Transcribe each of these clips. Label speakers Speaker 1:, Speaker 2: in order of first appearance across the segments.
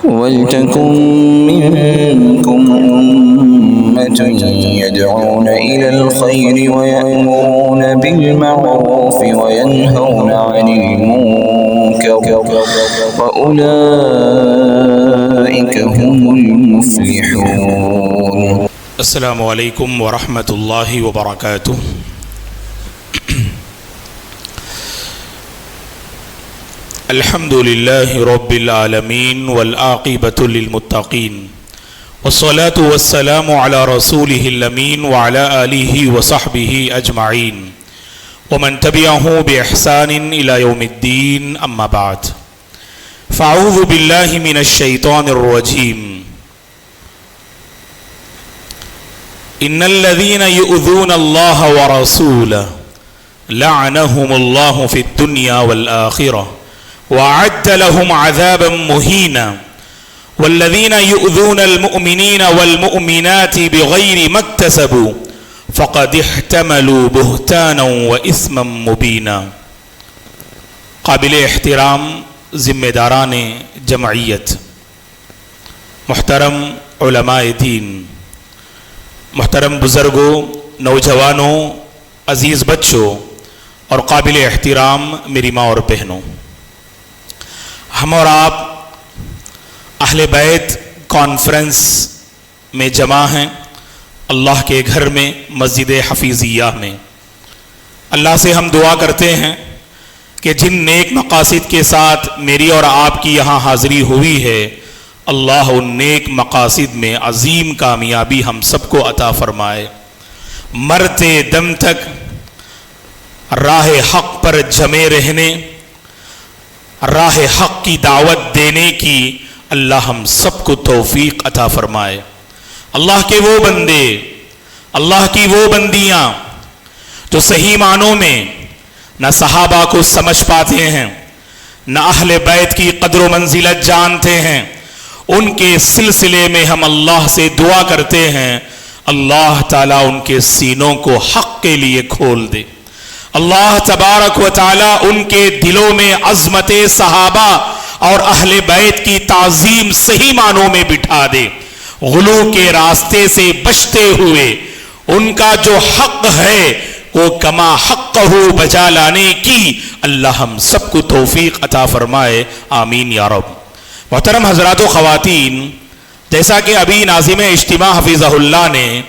Speaker 1: وَلْتَكُنْ مِنْكُمْ أُمَّةٌ يَدْعُونَ إِلَى الْخَيْرِ وَيَأْمُرُونَ بِالْمَعْرُوفِ وَيَنْهَوْنَ عَنِ الْمُنْكَرِ وَأُولَئِكَ هُمُ الْمُفْلِحُونَ.
Speaker 2: السلام علیکم ورحمۃ اللہ وبرکاتہ. الحمد للہ رب العالمین والعاقبۃ للمتقین والصلاة والسلام علی رسولہ الامین وعلی آلہ وصحبہ اجمعین ومن تبعہ بإحسان الی یوم الدین. اما بعد فاعوذ باللہ من الشیطان الرجیم. ان الذين يؤذون الله ورسوله لعنهم الله في الدنيا والآخرة وأعد لهم عذابا مهينا والذين يؤذون المؤمنين والمؤمنات بغير ما اكتسبوا فقد احتملوا بهتانا وإثما مبينا. قابل احترام ذمہ داران جمعیت، محترم علماء دین، محترم بزرگوں، نوجوانوں، عزیز بچوں اور قابل احترام میری ماں اور بہنوں، ہم اور آپ اہل بیت کانفرنس میں جمع ہیں اللہ کے گھر میں، مسجد حفیظیہ میں. اللہ سے ہم دعا کرتے ہیں کہ جن نیک مقاصد کے ساتھ میری اور آپ کی یہاں حاضری ہوئی ہے، اللہ ان نیک مقاصد میں عظیم کامیابی ہم سب کو عطا فرمائے. مرتے دم تک راہ حق پر جمے رہنے، راہ حق کی دعوت دینے کی اللہ ہم سب کو توفیق عطا فرمائے. اللہ کے وہ بندے، اللہ کی وہ بندیاں جو صحیح معنوں میں نہ صحابہ کو سمجھ پاتے ہیں، نہ اہل بیت کی قدر و منزلت جانتے ہیں، ان کے سلسلے میں ہم اللہ سے دعا کرتے ہیں اللہ تعالیٰ ان کے سینوں کو حق کے لیے کھول دے. اللہ تبارک و تعالیٰ ان کے دلوں میں عظمت صحابہ اور اہل بیت کی تعظیم صحیح معنوں میں بٹھا دے. غلو کے راستے سے بچتے ہوئے ان کا جو حق ہے وہ کما حقہ بجا لانے کی اللہ ہم سب کو توفیق عطا فرمائے. آمین یا رب. محترم حضرات و خواتین، جیسا کہ ابھی ناظم اجتماع حفظہ اللہ نے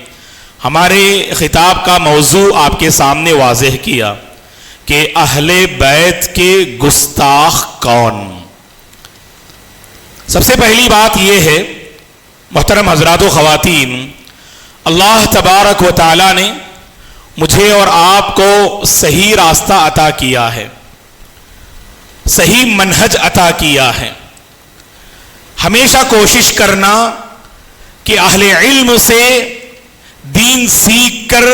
Speaker 2: ہمارے خطاب کا موضوع آپ کے سامنے واضح کیا کہ اہل بیت کے گستاخ کون. سب سے پہلی بات یہ ہے محترم حضرات و خواتین، اللہ تبارک و تعالیٰ نے مجھے اور آپ کو صحیح راستہ عطا کیا ہے، صحیح منہج عطا کیا ہے. ہمیشہ کوشش کرنا کہ اہل علم سے دین سیکھ کر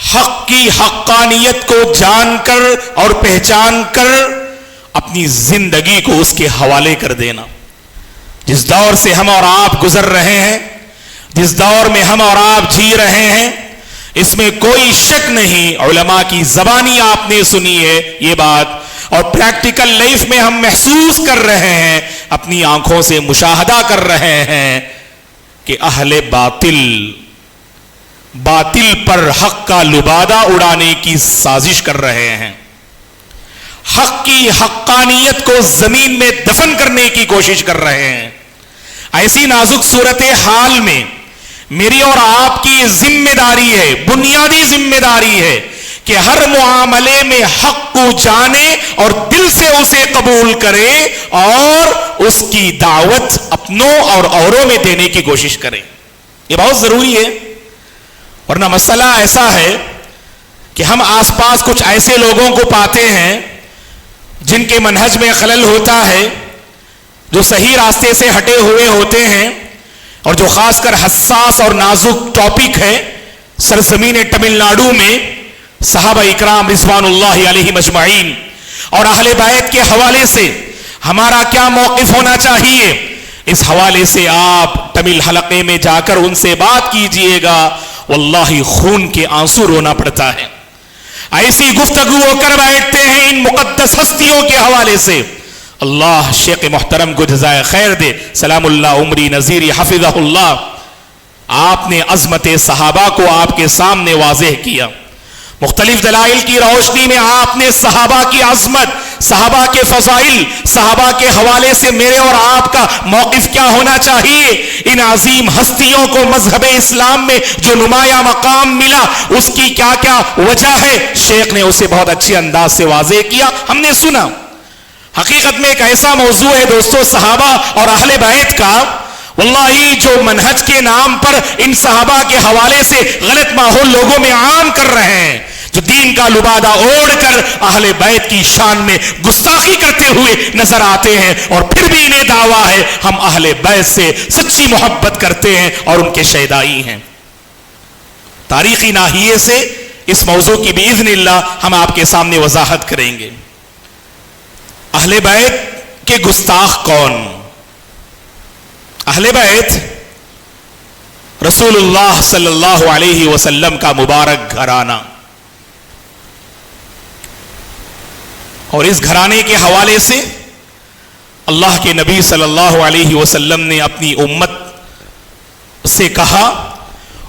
Speaker 2: حق کی حقانیت کو جان کر اور پہچان کر اپنی زندگی کو اس کے حوالے کر دینا. جس دور سے ہم اور آپ گزر رہے ہیں، جس دور میں ہم اور آپ جی رہے ہیں، اس میں کوئی شک نہیں، علماء کی زبانی آپ نے سنی ہے یہ بات، اور پریکٹیکل لائف میں ہم محسوس کر رہے ہیں، اپنی آنکھوں سے مشاہدہ کر رہے ہیں کہ اہل باطل پر حق کا لبادہ اڑانے کی سازش کر رہے ہیں، حق کی حقانیت کو زمین میں دفن کرنے کی کوشش کر رہے ہیں. ایسی نازک صورتحال میں میری اور آپ کی ذمہ داری ہے، بنیادی ذمہ داری ہے کہ ہر معاملے میں حق کو جانے اور دل سے اسے قبول کرے اور اس کی دعوت اپنوں اور اوروں میں دینے کی کوشش کرے. یہ بہت ضروری ہے، ورنہ مسئلہ ایسا ہے کہ ہم آس پاس کچھ ایسے لوگوں کو پاتے ہیں جن کے منہج میں خلل ہوتا ہے، جو صحیح راستے سے ہٹے ہوئے ہوتے ہیں، اور جو خاص کر حساس اور نازک ٹاپک ہے سرزمین تمل ناڈو میں صحابہ اکرام رضوان اللہ علیہم اجمعین اور اہل بیت کے حوالے سے ہمارا کیا موقف ہونا چاہیے، اس حوالے سے آپ تمل حلقے میں جا کر ان سے بات کیجئے گا. واللہ خون کے آنسو رونا پڑتا ہے. ایسی گفتگو کر بیٹھتے ہیں ان مقدس ہستیوں کے حوالے سے. اللہ شیخ محترم کو جزائے خیر دے، سلام اللہ عمری نذیری حفظہ اللہ، آپ نے عظمت صحابہ کو آپ کے سامنے واضح کیا، مختلف دلائل کی روشنی میں آپ نے صحابہ کی عظمت، صحابہ کے فضائل، صحابہ کے حوالے سے میرے اور آپ کا موقف کیا ہونا چاہیے، ان عظیم ہستیوں کو مذہب اسلام میں جو نمایاں مقام ملا اس کی کیا کیا وجہ ہے، شیخ نے اسے بہت اچھے انداز سے واضح کیا، ہم نے سنا۔ حقیقت میں ایک ایسا موضوع ہے دوستو صحابہ اور اہل بیت کا، واللہ جو منہج کے نام پر ان صحابہ کے حوالے سے غلط ماحول لوگوں میں عام کر رہے ہیں، جو دین کا لبادہ اوڑھ کر اہل بیت کی شان میں گستاخی کرتے ہوئے نظر آتے ہیں، اور پھر بھی انہیں دعویٰ ہے ہم اہل بیت سے سچی محبت کرتے ہیں اور ان کے شیدائی ہیں۔ تاریخی ناحیے سے اس موضوع کی باذن اللہ ہم آپ کے سامنے وضاحت کریں گے۔ اہل بیت کے گستاخ کون؟ اہل بیت رسول اللہ صلی اللہ علیہ وسلم کا مبارک گھرانہ، اور اس گھرانے کے حوالے سے اللہ کے نبی صلی اللہ علیہ وسلم نے اپنی امت سے کہا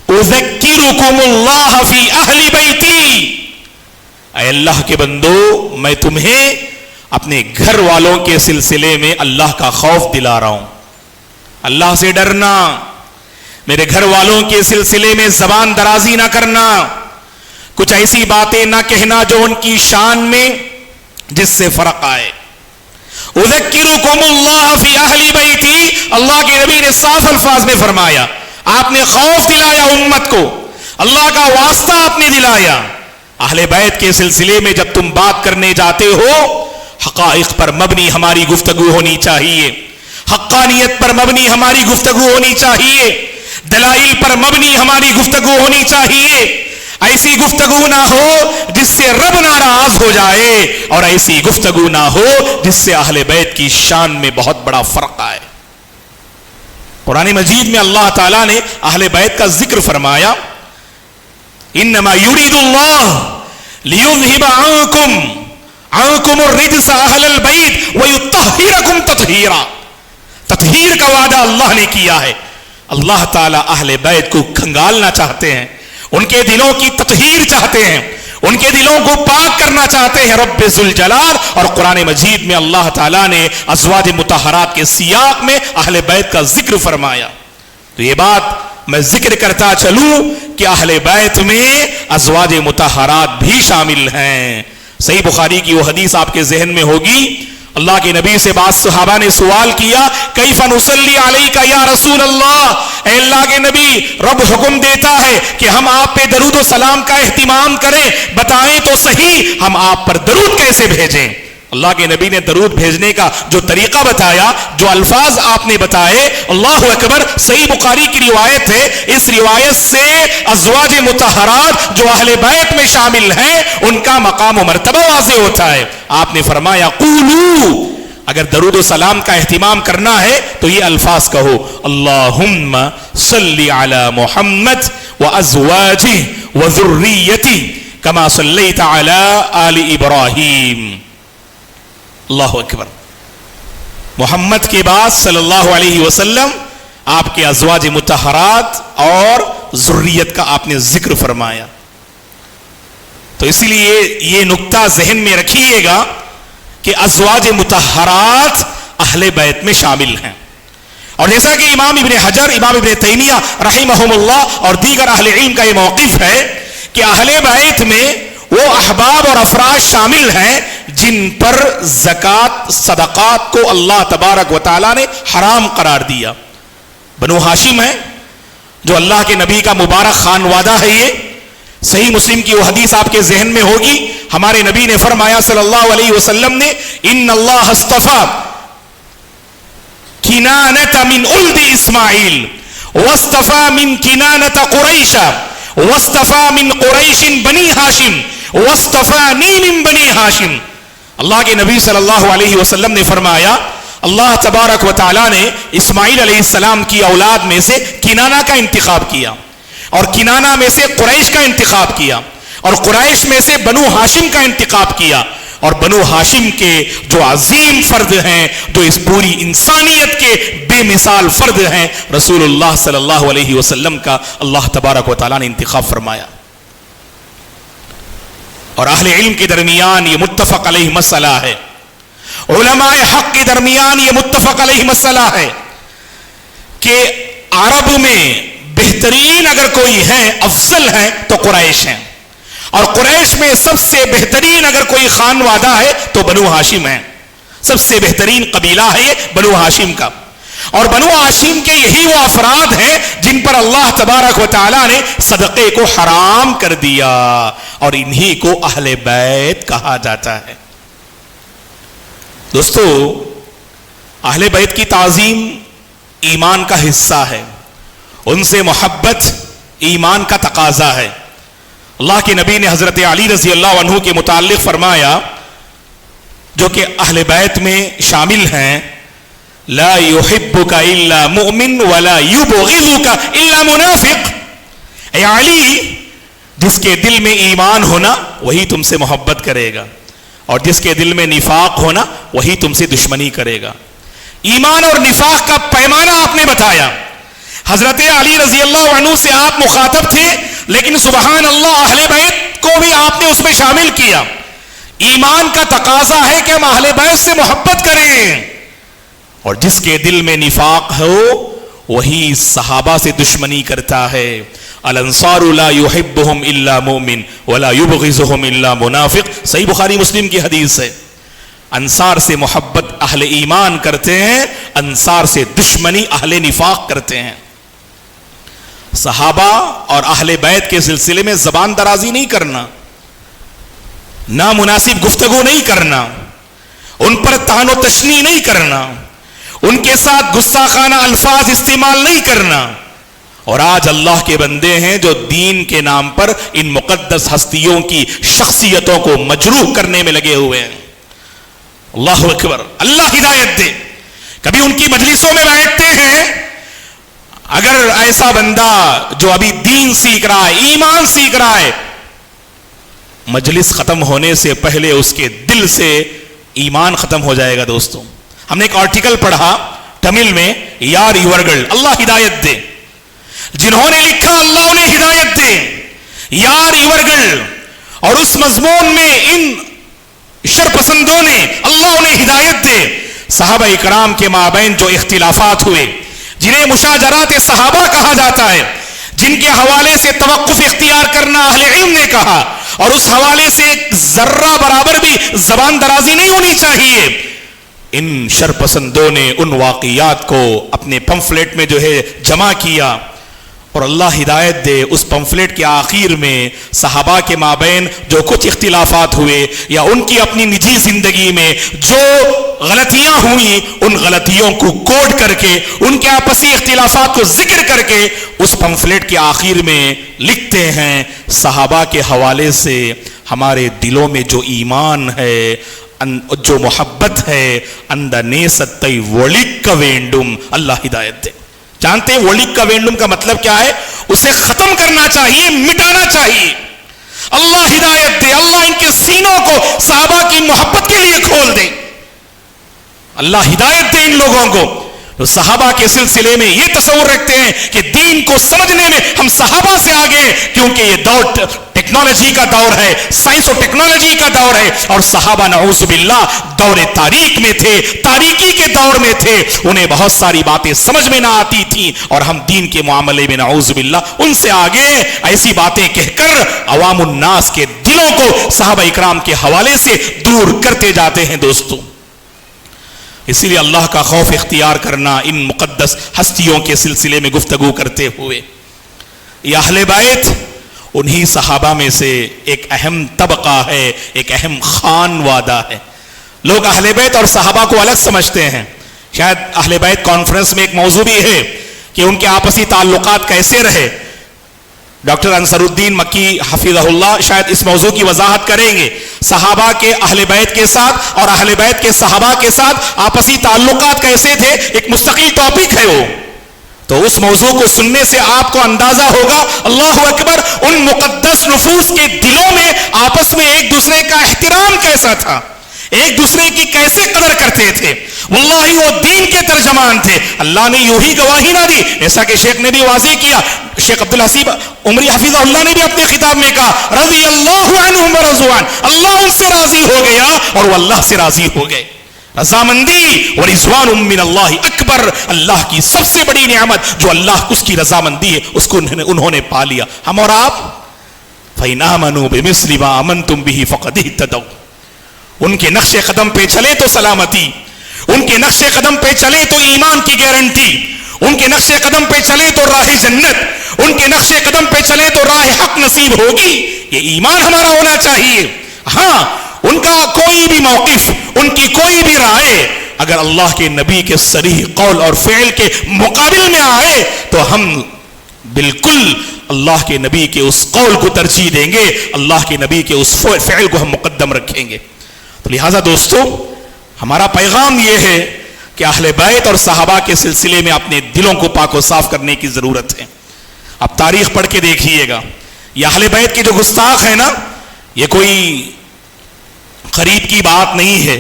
Speaker 2: اذکرکم اللہ فی اہل بیتی، اے اللہ کے بندو میں تمہیں اپنے گھر والوں کے سلسلے میں اللہ کا خوف دلا رہا ہوں، اللہ سے ڈرنا، میرے گھر والوں کے سلسلے میں زبان درازی نہ کرنا، کچھ ایسی باتیں نہ کہنا جو ان کی شان میں جس سے فرق آئے۔ اذکرکم اللہ فی اہل بیتی، اللہ کے نبی نے صاف الفاظ میں فرمایا، آپ نے خوف دلایا امت کو، اللہ کا واسطہ آپ نے دلایا۔ اہل بیت کے سلسلے میں جب تم بات کرنے جاتے ہو، حقائق پر مبنی ہماری گفتگو ہونی چاہیے، حقانیت پر مبنی ہماری گفتگو ہونی چاہیے، دلائل پر مبنی ہماری گفتگو ہونی چاہیے، ایسی گفتگو نہ ہو جس سے رب ناراض ہو جائے، اور ایسی گفتگو نہ ہو جس سے اہل بیت کی شان میں بہت بڑا فرق آئے۔ قرآن مجید میں اللہ تعالیٰ نے اہل بیت کا ذکر فرمایا، انما یرید اللہ لیذہب عنکم الرجس اہل البیت ویطہرکم تطہیرا، تطہیر کا وعدہ اللہ نے کیا ہے۔ اللہ تعالیٰ اہل بیت کو کھنگالنا چاہتے ہیں، ان کے دلوں کی تطہیر چاہتے ہیں، ان کے دلوں کو پاک کرنا چاہتے ہیں رب ذوالجلال، اور قرآن مجید میں اللہ تعالیٰ نے ازواج مطہرات کے سیاق میں اہل بیت کا ذکر فرمایا۔ تو یہ بات میں ذکر کرتا چلوں کہ اہل بیت میں ازواج مطہرات بھی شامل ہیں۔ صحیح بخاری کی وہ حدیث آپ کے ذہن میں ہوگی، اللہ کے نبی سے بعض صحابہ نے سوال کیا، کیف نصلی علیک یا رسول اللہ، اے اللہ کے نبی رب حکم دیتا ہے کہ ہم آپ پہ درود و سلام کا اہتمام کریں، بتائیں تو صحیح ہم آپ پر درود کیسے بھیجیں۔ اللہ کے نبی نے درود بھیجنے کا جو طریقہ بتایا، جو الفاظ آپ نے بتائے، اللہ اکبر، صحیح بخاری کی روایت ہے، اس روایت سے ازواج مطہرات جو اہل بیت میں شامل ہیں ان کا مقام و مرتبہ واضح ہوتا ہے۔ آپ نے فرمایا قولو، اگر درود و سلام کا اہتمام کرنا ہے تو یہ الفاظ کہو، اللہم صلی علی محمد وازواجہ وذریتہ کما صلیت علی آل ابراہیم۔ اللہ اکبر، محمد کے بعد صلی اللہ علیہ وسلم آپ کے ازواج مطہرات اور ذریت کا آپ نے ذکر فرمایا۔ تو اسی لیے یہ نقطہ ذہن میں رکھیے گا کہ ازواج مطہرات اہل بیت میں شامل ہیں، اور جیسا کہ امام ابن حجر، امام ابن تیمیہ رحمہم اللہ اور دیگر اہل علم کا یہ موقف ہے کہ اہل بیت میں وہ احباب اور افراد شامل ہیں جن پر زکوٰۃ صدقات کو اللہ تبارک و تعالیٰ نے حرام قرار دیا۔ بنو ہاشم ہے جو اللہ کے نبی کا مبارک خانوادہ ہے، یہ صحیح مسلم کی وہ حدیث آپ کے ذہن میں ہوگی، ہمارے نبی نے فرمایا صلی اللہ علیہ وسلم نے، ان اللہ اصطفیٰ کنانۃ من اولد اسماعیل واصطفیٰ من کنانۃ قریش واصطفیٰ من قریش بنی ہاشم واصطفانی من بنی ہاشم۔ اللہ کے نبی صلی اللہ علیہ وسلم نے فرمایا، اللہ تبارک و تعالیٰ نے اسماعیل علیہ السلام کی اولاد میں سے کنانہ کا انتخاب کیا، اور کنانہ میں سے قریش کا انتخاب کیا، اور قریش میں سے بنو ہاشم کا انتخاب کیا، اور بنو ہاشم کے جو عظیم فرد ہیں، جو اس پوری انسانیت کے بے مثال فرد ہیں، رسول اللہ صلی اللہ علیہ وسلم کا اللہ تبارک و تعالیٰ نے انتخاب فرمایا. اور اہل علم کے درمیان یہ متفق علیہ مسئلہ ہے، علماء حق کے درمیان یہ متفق علیہ مسئلہ ہے کہ عرب میں بہترین اگر کوئی ہے، افضل ہے تو قریش ہیں، اور قریش میں سب سے بہترین اگر کوئی خانوادہ ہے تو بنو ہاشم ہیں. سب سے بہترین قبیلہ ہے یہ بنو ہاشم کا. اور بنو ہاشم کے یہی وہ افراد ہیں جن پر اللہ تبارک و تعالیٰ نے صدقے کو حرام کر دیا، اور انہی کو اہل بیت کہا جاتا ہے. دوستو، اہل بیت کی تعظیم ایمان کا حصہ ہے، ان سے محبت ایمان کا تقاضا ہے. اللہ کے نبی نے حضرت علی رضی اللہ عنہ کے متعلق فرمایا، جو کہ اہل بیت میں شامل ہیں، لا يحبك الا مؤمن ولا يبغضك الا منافق. اے علی، جس کے دل میں ایمان ہونا وہی تم سے محبت کرے گا، اور جس کے دل میں نفاق ہونا وہی تم سے دشمنی کرے گا. ایمان اور نفاق کا پیمانہ آپ نے بتایا. حضرت علی رضی اللہ عنہ سے آپ مخاطب تھے، لیکن سبحان اللہ اہل بیت کو بھی آپ نے اس میں شامل کیا. ایمان کا تقاضا ہے کہ ہم اہل بیت سے محبت کریں، اور جس کے دل میں نفاق ہو وہی صحابہ سے دشمنی کرتا ہے. الانصار لا يحبهم الا مؤمن ولا يبغضهم الا منافق. صحیح بخاری مسلم کی حدیث ہے. انصار سے محبت اہل ایمان کرتے ہیں، انصار سے دشمنی اہل نفاق کرتے ہیں. صحابہ اور اہل بیت کے سلسلے میں زبان درازی نہیں کرنا، نامناسب گفتگو نہیں کرنا، ان پر طعن و تشنیع نہیں کرنا، ان کے ساتھ گستاخانہ الفاظ استعمال نہیں کرنا. اور آج اللہ کے بندے ہیں جو دین کے نام پر ان مقدس ہستیوں کی شخصیتوں کو مجروح کرنے میں لگے ہوئے ہیں. اللہ اکبر، اللہ ہدایت دے. کبھی ان کی مجلسوں میں بیٹھتے ہیں، اگر ایسا بندہ جو ابھی دین سیکھ رہا ہے، ایمان سیکھ رہا ہے، مجلس ختم ہونے سے پہلے اس کے دل سے ایمان ختم ہو جائے گا. دوستوں، ہم نے ایک آرٹیکل پڑھا تمل میں، یار یورگل، اللہ ہدایت دے، جنہوں نے لکھا اللہ انہیں ہدایت دے، یار یورگل، اور اس مضمون میں ان شرپسندوں نے اللہ انہیں ہدایت دے. صحابہ اکرام کے مابین جو اختلافات ہوئے، جنہیں مشاجرات صحابہ کہا جاتا ہے، جن کے حوالے سے توقف اختیار کرنا اہل علم نے کہا، اور اس حوالے سے ایک ذرہ برابر بھی زبان درازی نہیں ہونی چاہیے. ان شرپسندوں نے ان واقعات کو اپنے پمفلیٹ میں جو ہے جمع کیا، اور اللہ ہدایت دے، اس پمفلیٹ کے آخر میں صحابہ کے مابین جو کچھ اختلافات ہوئے یا ان کی اپنی نجی زندگی میں جو غلطیاں ہوئیں، ان غلطیوں کو کوڈ کر کے، ان کے آپسی اختلافات کو ذکر کر کے اس پمفلیٹ کے آخر میں لکھتے ہیں، صحابہ کے حوالے سے ہمارے دلوں میں جو ایمان ہے، جو محبت ہے، اندنے ستائی وڑک کا وینڈم. اللہ ہدایت دے. جانتے ہیں وڑک کا وینڈم کا مطلب کیا ہے؟ اسے ختم کرنا چاہیے، مٹانا چاہیے. اللہ ہدایت دے، اللہ ان کے سینوں کو صحابہ کی محبت کے لیے کھول دے. اللہ ہدایت دے ان لوگوں کو تو صحابہ کے سلسلے میں یہ تصور رکھتے ہیں کہ دین کو سمجھنے میں ہم صحابہ سے آگے ہیں، کیونکہ یہ دور ٹیکنالوجی کا دور ہے، سائنس اور ٹیکنالوجی کا دور ہے، اور صحابہ نعوذ باللہ دور تاریخ میں تھے، تاریکی کے دور میں تھے. انہیں بہت ساری باتیں سمجھ میں نہ آتی تھیں، اور ہم دین کے معاملے میں نعوذ باللہ ان سے آگے ایسی باتیں کہہ کر عوام الناس کے دلوں کو صحابہ اکرام کے حوالے سے دور کرتے جاتے ہیں. دوستوں، اسی لیے اللہ کا خوف اختیار کرنا ان مقدس ہستیوں کے سلسلے میں گفتگو کرتے ہوئے. یہ اہل بیت انہی صحابہ میں سے ایک اہم طبقہ ہے، ایک اہم خانوادہ ہے. لوگ اہل بیت اور صحابہ کو الگ سمجھتے ہیں. شاید اہل بیت کانفرنس میں ایک موضوع بھی ہے کہ ان کے آپسی تعلقات کیسے رہے. ڈاکٹر انصر الدین مکی حفظہ اللہ شاید اس موضوع کی وضاحت کریں گے. صحابہ کے اہل بیت کے ساتھ اور اہل بیت کے صحابہ کے ساتھ آپسی تعلقات کیسے تھے، ایک مستقل ٹاپک ہے وہ. تو اس موضوع کو سننے سے آپ کو اندازہ ہوگا، اللہ اکبر، ان مقدس نفوس کے دلوں میں آپس میں ایک دوسرے کا احترام کیسا تھا. ایک دوسرے کی کیسے قدر کرتے تھے. واللہ وہ دین کے ترجمان تھے. اللہ نے یوں ہی گواہی نہ دی, ایسا کہ شیخ نے بھی واضح کیا, شیخ عبدالحسیب عمری حفظہ اللہ نے بھی اپنے خطاب میں کہا رضی اللہ عنہم ورضوا عنہ, اللہ ان سے راضی ہو گیا اور وہ اللہ سے راضی ہو گئے. رضامندی و رضوان من اللہ اکبر, اللہ کی سب سے بڑی نعمت جو اللہ اس کی رضامندی ہے اس کو انہوں نے پا لیا. ہم اور آپ فَإِنْ آمَنُوا بِمِثْلِ مَا آمَنْتُمْ بِهِ فَقَدِ اهْتَدَوْا, ان کے نقش قدم پہ چلے تو سلامتی, ان کے نقش قدم پہ چلے تو ایمان کی گارنٹی, ان کے نقش قدم پہ چلے تو راہ جنت, ان کے نقش قدم پہ چلے تو راہ حق نصیب ہوگی. یہ ایمان ہمارا ہونا چاہیے. ہاں ان کا کوئی بھی موقف, ان کی کوئی بھی رائے اگر اللہ کے نبی کے صریح قول اور فعل کے مقابل میں آئے تو ہم بالکل اللہ کے نبی کے اس قول کو ترجیح دیں گے, اللہ کے نبی کے اس فعل کو ہم مقدم رکھیں گے. تو لہٰذا دوستو ہمارا پیغام یہ ہے کہ اہل بیت اور صحابہ کے سلسلے میں اپنے دلوں کو پاک و صاف کرنے کی ضرورت ہے. اب تاریخ پڑھ کے دیکھیے گا, یہ اہل بیت کے جو گستاخ ہیں نا, یہ کوئی قریب کی بات نہیں ہے,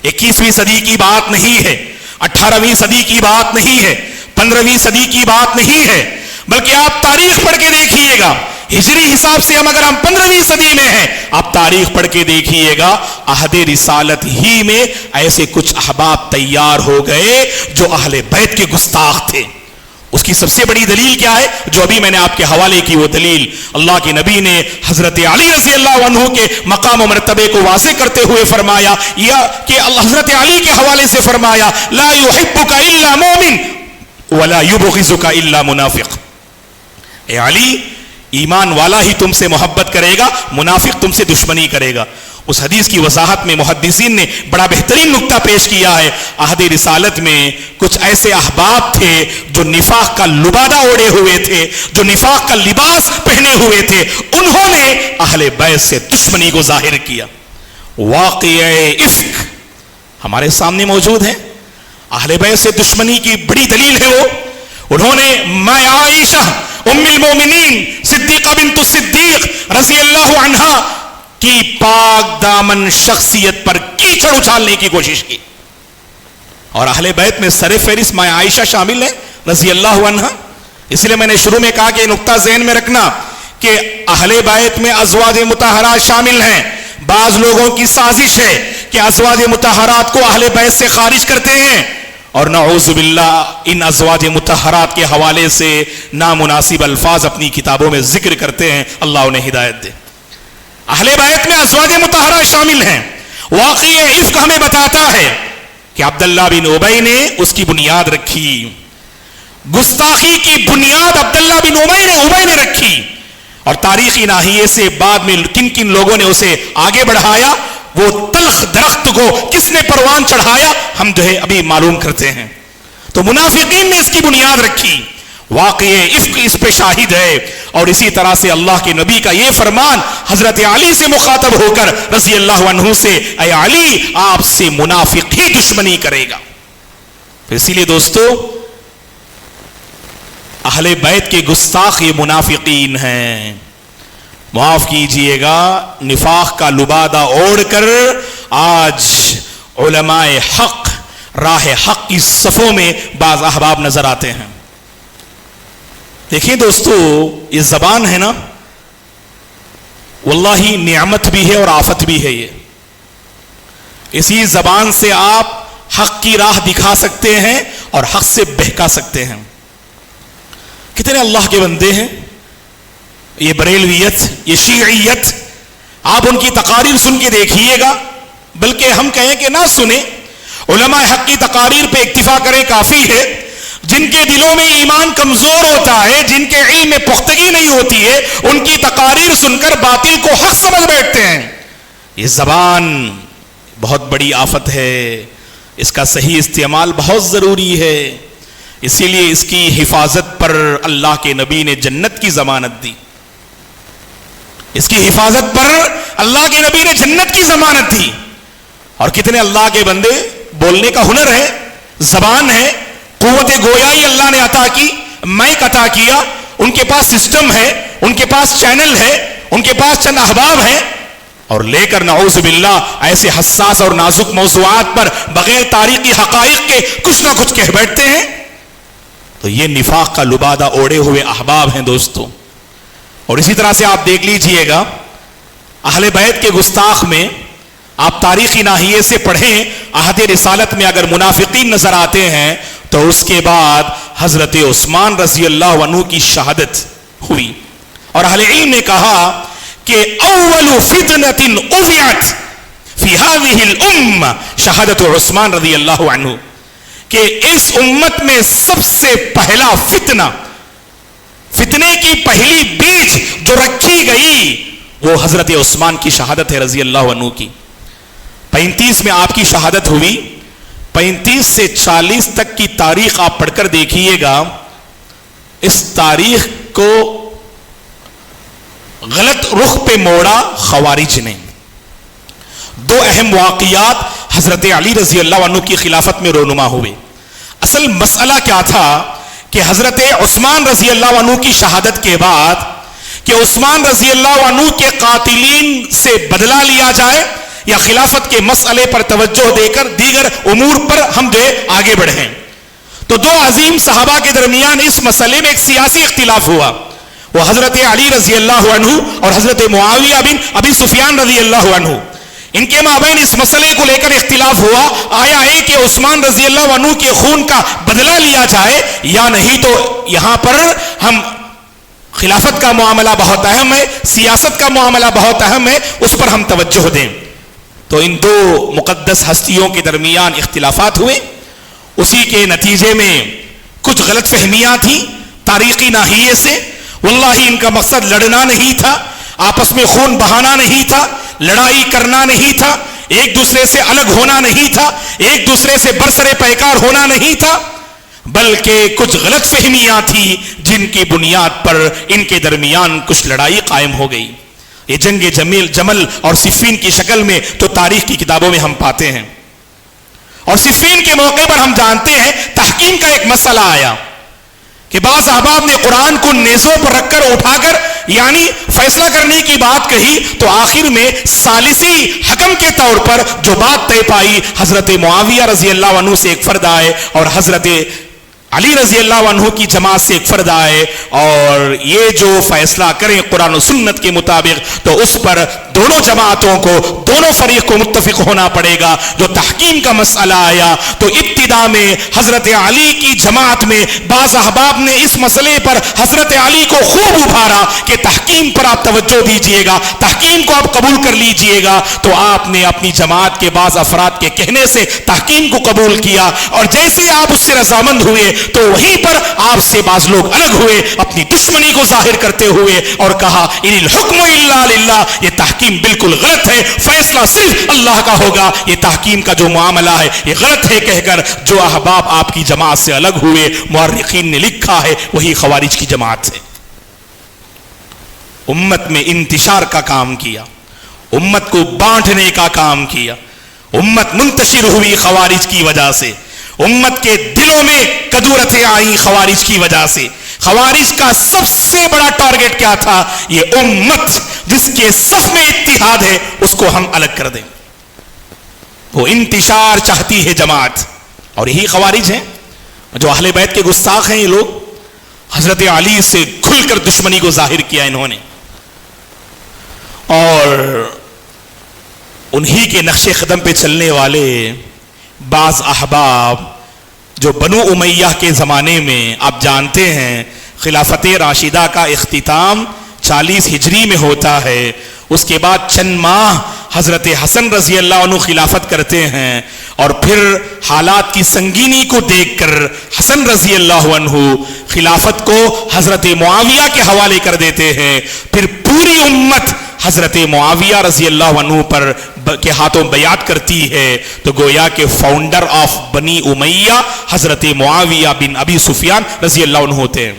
Speaker 2: 21ویں صدی کی بات نہیں ہے, 18ویں صدی کی بات نہیں ہے, 15ویں صدی کی بات نہیں ہے, بلکہ آپ تاریخ پڑھ کے دیکھیے گا. ہجری حساب سے اگر ہم 15ویں صدی میں ہیں, آپ تاریخ پڑھ کے دیکھیے گا عہد رسالت ہی میں ایسے کچھ احباب تیار ہو گئے جو اہل بیت کے گستاخ تھے. اس کی سب سے بڑی دلیل کیا ہے, جو ابھی میں نے آپ کے حوالے کی وہ دلیل, اللہ کے نبی نے حضرت علی رضی اللہ عنہ کے مقام و مرتبے کو واضح کرتے ہوئے فرمایا, یا کہ حضرت علی کے حوالے سے فرمایا لا يحبك الا مومن ولا يبغضك الا منافق. اے علی, ایمان والا ہی تم سے محبت کرے گا, منافق تم سے دشمنی کرے گا. اس حدیث کی وضاحت میں محدثین نے بڑا بہترین نقطہ پیش کیا ہے. عہد رسالت میں کچھ ایسے احباب تھے جو نفاق کا لبادہ اوڑے ہوئے تھے, جو نفاق کا لباس پہنے ہوئے تھے, انہوں نے اہل بیت سے دشمنی کو ظاہر کیا. واقعہ افک ہمارے سامنے موجود ہے. اہل بیت سے دشمنی کی بڑی دلیل ہے وہ, انہوں نے ماں عائشہ ام المومنین صدیقہ بنت الصدیق رضی اللہ عنہا کی پاک دامن شخصیت پر کیچڑ اچھالنے کی کوشش کی, اور اہل بیت میں سر فہرست ماں عائشہ شامل ہے رضی اللہ عنہا. اس لیے میں نے شروع میں کہا کہ نقطہ ذہن میں رکھنا کہ اہل بیت میں ازواج مطہرات شامل ہیں. بعض لوگوں کی سازش ہے کہ ازواج مطہرات کو اہل بیت سے خارج کرتے ہیں, اور نعوذ باللہ ان ازواج مطہرات کے حوالے سے نامناسب الفاظ اپنی کتابوں میں ذکر کرتے ہیں. اللہ انہیں ہدایت دے. اہل بیت میں ازواج مطہرہ شامل ہیں. واقعہ افک ہمیں بتاتا ہے کہ عبداللہ بن ابی نے اس کی بنیاد رکھی. گستاخی کی بنیاد عبداللہ بن ابی نے رکھی, اور تاریخی ناحیے سے بعد میں کن کن لوگوں نے اسے آگے بڑھایا, وہ تلخ درخت کو کس نے پروان چڑھایا, ہم جو ہے ابھی معلوم کرتے ہیں. تو منافقین نے اس کی بنیاد رکھی. واقعہ افک اس پہ شاہد ہے. اور اسی طرح سے اللہ کے نبی کا یہ فرمان حضرت علی سے مخاطب ہو کر رضی اللہ عنہ سے, اے علی آپ سے منافق ہی دشمنی کرے گا. اسی لیے دوستو اہل بیت کے گستاخ یہ منافقین ہیں. معاف کیجئے گا, نفاق کا لبادہ اوڑھ کر آج علماء حق راہ حق کی صفوں میں بعض احباب نظر آتے ہیں. دیکھیں دوستو, یہ زبان ہے نا, واللہ نعمت بھی ہے اور آفت بھی ہے. یہ اسی زبان سے آپ حق کی راہ دکھا سکتے ہیں اور حق سے بہکا سکتے ہیں. کتنے اللہ کے بندے ہیں, یہ بریلویت, یہ شیعیت, آپ ان کی تقاریر سن کے دیکھیے گا, بلکہ ہم کہیں کہ نہ سنیں, علماء حق کی تقاریر پہ اکتفا کریں کافی ہے. جن کے دلوں میں ایمان کمزور ہوتا ہے, جن کے علم میں پختگی نہیں ہوتی ہے, ان کی تقاریر سن کر باطل کو حق سمجھ بیٹھتے ہیں. یہ زبان بہت بڑی آفت ہے, اس کا صحیح استعمال بہت ضروری ہے. اسی لیے اس کی حفاظت پر اللہ کے نبی نے جنت کی ضمانت دی. اس کی حفاظت پر اللہ کے نبی نے جنت کی ضمانت دی. اور کتنے اللہ کے بندے, بولنے کا ہنر ہے, زبان ہے, قوت گویائی اللہ نے عطا کی, مائک عطا کیا, ان کے پاس سسٹم ہے, ان کے پاس چینل ہے, ان کے پاس چند احباب ہیں, اور لے کر نعوذ باللہ ایسے حساس اور نازک موضوعات پر بغیر تاریخی حقائق کے کچھ نہ کچھ کہہ بیٹھتے ہیں. تو یہ نفاق کا لبادہ اوڑے ہوئے احباب ہیں دوستوں. اور اسی طرح سے آپ دیکھ لیجئے گا اہل بیت کے گستاخ میں آپ تاریخی ناحیے سے پڑھیں, عہد رسالت میں اگر منافقین نظر آتے ہیں تو اس کے بعد حضرت عثمان رضی اللہ عنہ کی شہادت ہوئی. اور اہل علم نے کہا کہ اول فتنۃ اذعت فی هذه الامه شہادت عثمان رضی اللہ عنہ, کہ اس امت میں سب سے پہلا فتنے کی پہلی بیج جو رکھی گئی وہ حضرت عثمان کی شہادت ہے رضی اللہ عنہ کی. 35 میں آپ کی شہادت ہوئی. 35 سے 40 تک کی تاریخ آپ پڑھ کر دیکھیے گا. اس تاریخ کو غلط رخ پہ موڑا خوارج نے. 2 اہم واقعات حضرت علی رضی اللہ عنہ کی خلافت میں رونما ہوئے. اصل مسئلہ کیا تھا کہ حضرت عثمان رضی اللہ عنہ کی شہادت کے بعد کہ عثمان رضی اللہ عنہ کے قاتلین سے بدلہ لیا جائے یا خلافت کے مسئلے پر توجہ دے کر دیگر امور پر ہم جو آگے بڑھیں. تو 2 عظیم صحابہ کے درمیان اس مسئلے میں ایک سیاسی اختلاف ہوا. وہ حضرت علی رضی اللہ عنہ اور حضرت معاویہ بن ابی سفیان رضی اللہ عنہ, ان کے مابین اس مسئلے کو لے کر اختلاف ہوا. آیا ہے کہ عثمان رضی اللہ عنہ کے خون کا بدلہ لیا جائے یا نہیں. تو یہاں پر ہم خلافت کا معاملہ بہت اہم ہے, سیاست کا معاملہ بہت اہم ہے, اس پر ہم توجہ دیں. تو ان 2 مقدس ہستیوں کے درمیان اختلافات ہوئے. اسی کے نتیجے میں کچھ غلط فہمیاں تھیں تاریخی ناحیے سے. واللہ ان کا مقصد لڑنا نہیں تھا, آپس میں خون بہانا نہیں تھا, لڑائی کرنا نہیں تھا, ایک دوسرے سے الگ ہونا نہیں تھا, ایک دوسرے سے برسر پیکار ہونا نہیں تھا, بلکہ کچھ غلط فہمیاں تھیں جن کی بنیاد پر ان کے درمیان کچھ لڑائی قائم ہو گئی. یہ جنگ جمل اور صفین کی شکل میں تو تاریخ کی کتابوں میں ہم پاتے ہیں. اور صفین کے موقع پر ہم جانتے ہیں تحکیم کا ایک مسئلہ آیا کہ بعض احباب نے قرآن کو نیزوں پر رکھ کر اٹھا کر یعنی فیصلہ کرنے کی بات کہی. تو آخر میں ثالثی حکم کے طور پر جو بات طے پائی, حضرت معاویہ رضی اللہ عنہ سے ایک فرد آئے اور حضرت علی رضی اللہ عنہ کی جماعت سے ایک فرد آئے, اور یہ جو فیصلہ کریں قرآن و سنت کے مطابق تو اس پر دونوں جماعتوں کو, دونوں فریق کو متفق ہونا پڑے گا. جو تحکیم کا مسئلہ آیا تو ابتدا میں حضرت علی کی جماعت میں بعض احباب نے اس مسئلے پر حضرت علی کو خوب ابھارا کہ تحکیم پر آپ توجہ دیجئے گا, تحکیم کو آپ قبول کر لیجئے گا. تو آپ نے اپنی جماعت کے بعض افراد کے کہنے سے تحکیم کو قبول کیا, اور جیسے آپ اس سے رضامند ہوئے تو وہیں پر آپ سے بعض لوگ الگ ہوئے اپنی دشمنی کو ظاہر کرتے ہوئے اور کہا ان الحکم الا للہ, یہ تحکیم بالکل غلط ہے, فیصلہ صرف اللہ کا ہوگا, یہ تحکیم کا جو معاملہ ہے یہ غلط ہے کہہ کر جو احباب آپ کی جماعت سے الگ ہوئے, مورخین نے لکھا ہے وہی خوارج کی جماعت ہے. امت میں انتشار کا کام کیا, امت کو بانٹنے کا کام کیا, امت منتشر ہوئی خوارج کی وجہ سے, امت کے دلوں میں کدورتیں آئیں خوارج کی وجہ سے. خوارج کا سب سے بڑا ٹارگٹ کیا تھا, یہ امت جس کے صف میں اتحاد ہے اس کو ہم الگ کر دیں. وہ انتشار چاہتی ہے جماعت, اور یہی خوارج ہیں جو اہل بیت کے گستاخ ہیں. یہ لوگ حضرت علی سے کھل کر دشمنی کو ظاہر کیا انہوں نے, اور انہی کے نقش قدم پہ چلنے والے بعض احباب جو بنو امیہ کے زمانے میں آپ جانتے ہیں خلافت راشدہ کا اختتام 40 ہجری میں ہوتا ہے. اس کے بعد چند ماہ حضرت حسن رضی اللہ عنہ خلافت کرتے ہیں, اور پھر حالات کی سنگینی کو دیکھ کر حسن رضی اللہ عنہ خلافت کو حضرت معاویہ کے حوالے کر دیتے ہیں. پھر پوری امت حضرت معاویہ رضی اللہ عنہ پر کے ہاتھوں بیعت کرتی ہے. تو گویا کہ فاؤنڈر آف بنی امیہ حضرت معاویہ بن ابی سفیان رضی اللہ عنہ ہوتے ہیں.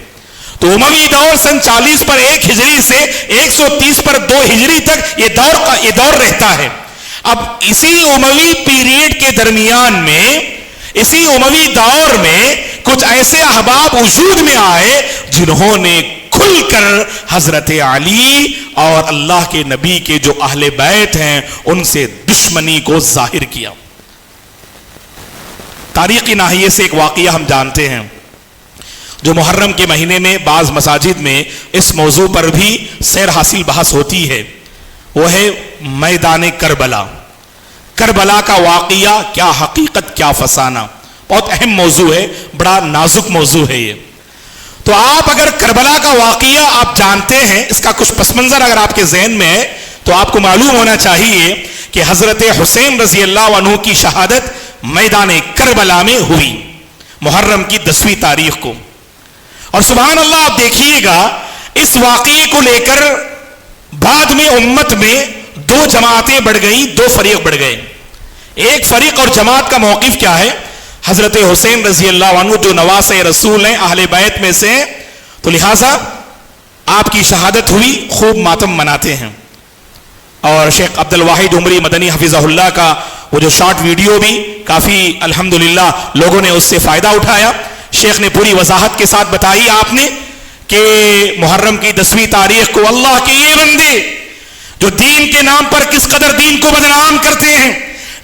Speaker 2: تو اموی دور سن 40 پر 1 ہجری سے 130 پر 2 ہجری تک یہ دور رہتا ہے. اب اسی اموی پیریڈ کے درمیان میں, اسی اموی دور میں کچھ ایسے احباب وجود میں آئے جنہوں نے کھل کر حضرت علی اور اللہ کے نبی کے جو اہل بیت ہیں ان سے دشمنی کو ظاہر کیا۔ تاریخی ناحیے سے ایک واقعہ ہم جانتے ہیں، جو محرم کے مہینے میں بعض مساجد میں اس موضوع پر بھی سیر حاصل بحث ہوتی ہے، وہ ہے میدان کربلا۔ کربلا کا واقعہ، کیا حقیقت کیا فسانہ، بہت اہم موضوع ہے، بڑا نازک موضوع ہے یہ۔ تو آپ اگر کربلا کا واقعہ آپ جانتے ہیں، اس کا کچھ پس منظر اگر آپ کے ذہن میں ہے تو آپ کو معلوم ہونا چاہیے کہ حضرت حسین رضی اللہ عنہ کی شہادت میدان کربلا میں ہوئی محرم کی 10ویں تاریخ کو۔ اور سبحان اللہ، آپ دیکھیے گا اس واقعے کو لے کر بعد میں امت میں 2 جماعتیں بڑھ گئیں، 2 فریق بڑھ گئے۔ ایک فریق اور جماعت کا موقف کیا ہے؟ حضرت حسین رضی اللہ عنہ جو نواسہ رسول ہیں، اہل بیت میں سے، تو لہٰذا آپ کی شہادت ہوئی، خوب ماتم مناتے ہیں۔ اور شیخ عبد الواحد عمری مدنی حفظہ اللہ کا وہ جو شارٹ ویڈیو بھی کافی الحمدللہ لوگوں نے اس سے فائدہ اٹھایا۔ شیخ نے پوری وضاحت کے ساتھ بتائی آپ نے کہ محرم کی 10ویں تاریخ کو اللہ کے یہ بندے جو دین کے نام پر کس قدر دین کو بدنام کرتے ہیں،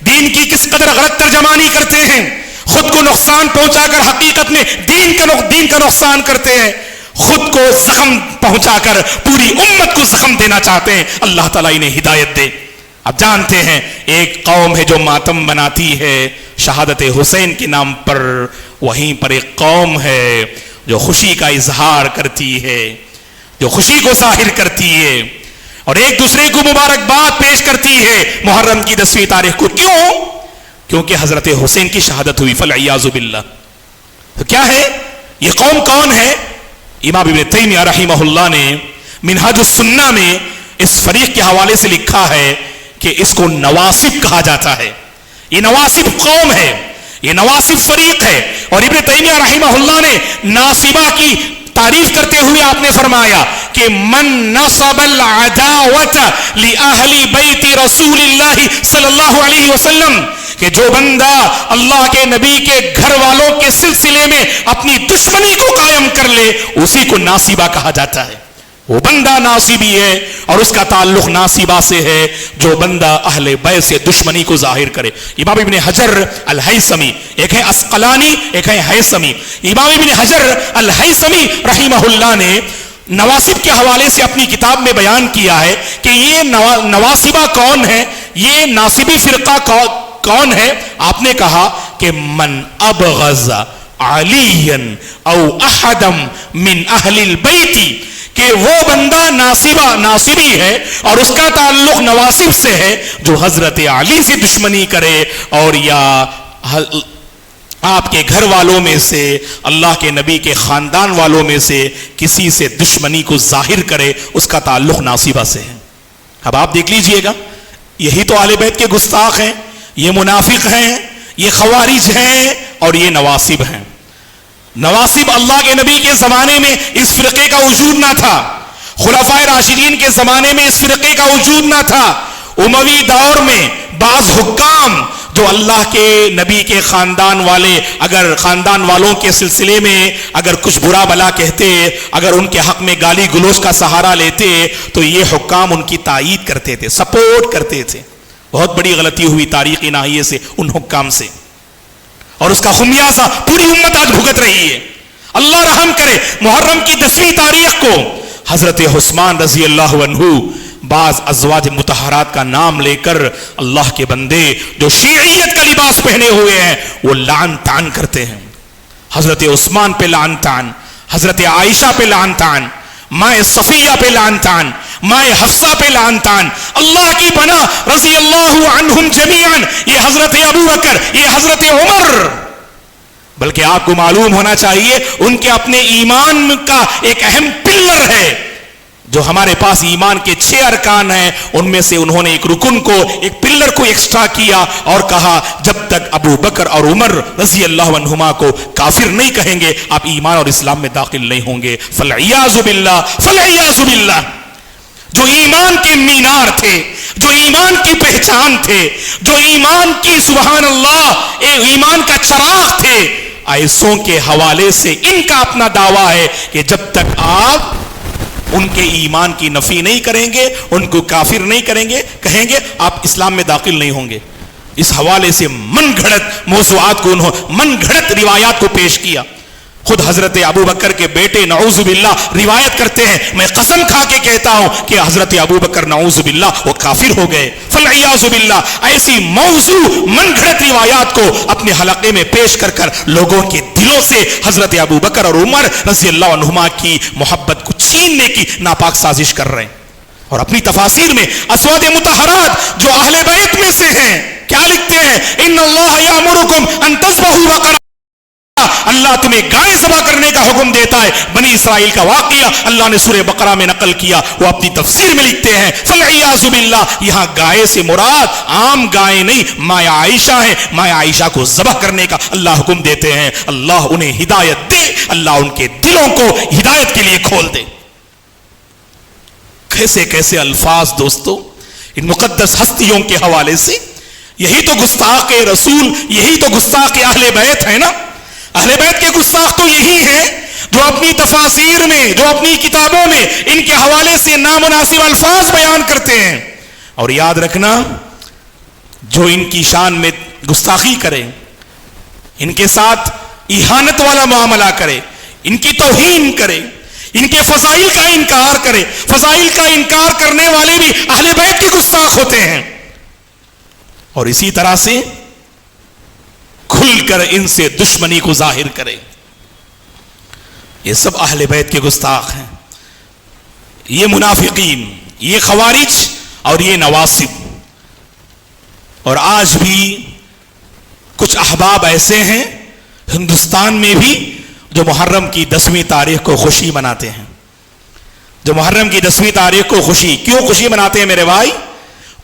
Speaker 2: دین کی کس قدر غلط ترجمانی کرتے ہیں، خود کو نقصان پہنچا کر حقیقت میں دین کا نقصان کرتے ہیں، خود کو زخم پہنچا کر پوری امت کو زخم دینا چاہتے ہیں، اللہ تعالیٰ انہیں ہدایت دے۔ اب جانتے ہیں ایک قوم ہے جو ماتم مناتی ہے شہادت حسین کے نام پر، وہیں پر ایک قوم ہے جو خوشی کا اظہار کرتی ہے، جو خوشی کو ظاہر کرتی ہے اور ایک دوسرے کو مبارکباد پیش کرتی ہے محرم کی 10ویں تاریخ کو۔ کیوں؟ کیونکہ حضرت حسین کی شہادت ہوئی، فالعیاذ باللہ۔ تو کیا ہے یہ قوم؟ کون ہے؟ امام ابن تیمیہ رحمہ اللہ نے منہاج السنہ میں اس فریق کے حوالے سے لکھا ہے کہ اس کو نواصب کہا جاتا ہے۔ یہ نواصب قوم ہے، یہ نواصب فریق ہے۔ اور ابن تیمیہ رحمہ اللہ نے ناصبہ کی تعریف کرتے ہوئے آپ نے فرمایا کہ من نصب العداوت لأہل بیت رسول اللہ صلی اللہ علیہ وسلم، کہ جو بندہ اللہ کے نبی کے گھر والوں کے سلسلے میں اپنی دشمنی کو قائم کر لے، اسی کو ناصبہ کہا جاتا ہے۔ وہ بندہ ناصبی ہے اور اس کا تعلق ناصبہ سے ہے جو بندہ اہل بیت سے دشمنی کو ظاہر کرے۔ امام ابن حجر الہیثمی، ایک ہے اسقلانی ایک ہے ہیثمی، امام ابن حجر الہیثمی رحمہ اللہ نے نواصب کے حوالے سے اپنی کتاب میں بیان کیا ہے کہ یہ نواصبہ کون ہے، یہ ناصبی فرقہ کون ہے؟ آپ نے کہا کہ من ابغض علی او احدا من اہل البیت، کہ وہ بندہ ناصبی ہے اور اس کا تعلق نواصب سے ہے جو حضرت علی سے دشمنی کرے اور یا آپ کے گھر والوں میں سے، اللہ کے نبی کے خاندان والوں میں سے کسی سے دشمنی کو ظاہر کرے، اس کا تعلق ناصبہ سے ہے۔ اب آپ دیکھ لیجئے گا، یہی تو اہل بیت کے گستاخ ہیں، یہ منافق ہیں، یہ خوارج ہیں اور یہ نواصب ہیں۔ نواصب اللہ کے نبی کے زمانے میں اس فرقے کا وجود نہ تھا، خلفائے راشدین کے زمانے میں اس فرقے کا وجود نہ تھا، اموی دور میں بعض حکام جو اللہ کے نبی کے خاندان والے اگر خاندان والوں کے سلسلے میں اگر کچھ برا بلا کہتے، اگر ان کے حق میں گالی گلوچ کا سہارا لیتے تو یہ حکام ان کی تائید کرتے تھے، سپورٹ کرتے تھے۔ بہت بڑی غلطی ہوئی تاریخی ناحیے سے ان حکام سے، اور اس کا خمیازہ پوری امت آج بھگت رہی ہے۔ اللہ رحم کرے، محرم کی 10ویں تاریخ کو حضرت عثمان رضی اللہ عنہ بعض ازواج مطہرات کا نام لے کر اللہ کے بندے جو شیعیت کا لباس پہنے ہوئے ہیں وہ لعن طعن کرتے ہیں۔ حضرت عثمان پہ لعن طعن، حضرت عائشہ پہ لعن طعن، ماں صفیہ پہ لعن طعن، ماں حفصہ پہ لعن طعن، اللہ کی پناہ رضی اللہ عنہم جمیعاً، یہ حضرت ابو بکر، یہ حضرت عمر۔ بلکہ آپ کو معلوم ہونا چاہیے ان کے اپنے ایمان کا ایک اہم پلر ہے، جو ہمارے پاس ایمان کے 6 ارکان ہیں ان میں سے انہوں نے ایک رکن کو، ایک پلر کو ایکسٹرا کیا اور کہا جب تک ابو بکر اور عمر رضی اللہ عنہما کو کافر نہیں کہیں گے آپ ایمان اور اسلام میں داخل نہیں ہوں گے۔ فالعیاذ باللہ، فالعیاذ باللہ۔ جو ایمان کے مینار تھے، جو ایمان کی پہچان تھے، جو ایمان کی سبحان اللہ ایمان کا چراغ تھے، ایسوں کے حوالے سے ان کا اپنا دعویٰ ہے کہ جب تک آپ ان کے ایمان کی نفی نہیں کریں گے، ان کو کافر نہیں کریں گے، کہیں گے آپ اسلام میں داخل نہیں ہوں گے۔ اس حوالے سے من گھڑت موضوعات کو من گھڑت روایات کو پیش کیا۔ خود حضرت ابو بکر کے بیٹے نعوذ باللہ روایت کرتے ہیں، میں قسم کھا کے کہتا ہوں کہ حضرت ابو بکر نعوذ باللہ وہ کافر ہو گئے، فالعیاذ باللہ۔ ایسی موضوع من گھڑت روایات کو اپنے حلقے میں پیش کر کر لوگوں کے دلوں سے حضرت ابو بکر اور عمر رضی اللہ عنہما کی محبت کو چھیننے کی ناپاک سازش کر رہے ہیں۔ اور اپنی تفاسیر میں اسواد مطہرات جو اہل بیت میں سے ہیں کیا لکھتے ہیں؟ ان اللہ یامرکم ان تذبحوا بقرہ، اللہ تمہیں گائے ذبح کرنے کا حکم دیتا ہے۔ بنی اسرائیل کا واقعہ اللہ نے سورہ بقرہ میں نقل کیا، وہ اپنی تفسیر میں لکھتے ہیں فالعیاذ باللہ، یہاں گائے سے مراد عام گائے نہیں، مایا عائشہ ہے، مایا عائشہ کو ذبح کرنے کا اللہ حکم دیتے ہیں۔ اللہ انہیں ہدایت دے، اللہ ان کے دلوں کو ہدایت کے لیے کھول دے۔ کیسے کیسے الفاظ دوستو ان مقدس ہستیوں کے حوالے سے۔ یہی تو گستاخ رسول، یہی تو گستاخ اہل بیت ہے نا۔ اہل بیت کے گستاخ تو یہی ہیں جو اپنی تفاسیر میں، جو اپنی کتابوں میں ان کے حوالے سے نامناسب الفاظ بیان کرتے ہیں۔ اور یاد رکھنا، جو ان کی شان میں گستاخی کرے، ان کے ساتھ اہانت والا معاملہ کرے، ان کی توہین کرے، ان کے فضائل کا انکار کرے، فضائل کا انکار کرنے والے بھی اہل بیت کے گستاخ ہوتے ہیں۔ اور اسی طرح سے کھل کر ان سے دشمنی کو ظاہر کرے، یہ سب اہل بیت کے گستاخ ہیں۔ یہ منافقین، یہ خوارج اور یہ نواصب۔ اور آج بھی کچھ احباب ایسے ہیں ہندوستان میں بھی جو محرم کی 10ویں تاریخ کو خوشی مناتے ہیں، جو محرم کی 10ویں تاریخ کو خوشی کیوں خوشی مناتے ہیں میرے بھائی؟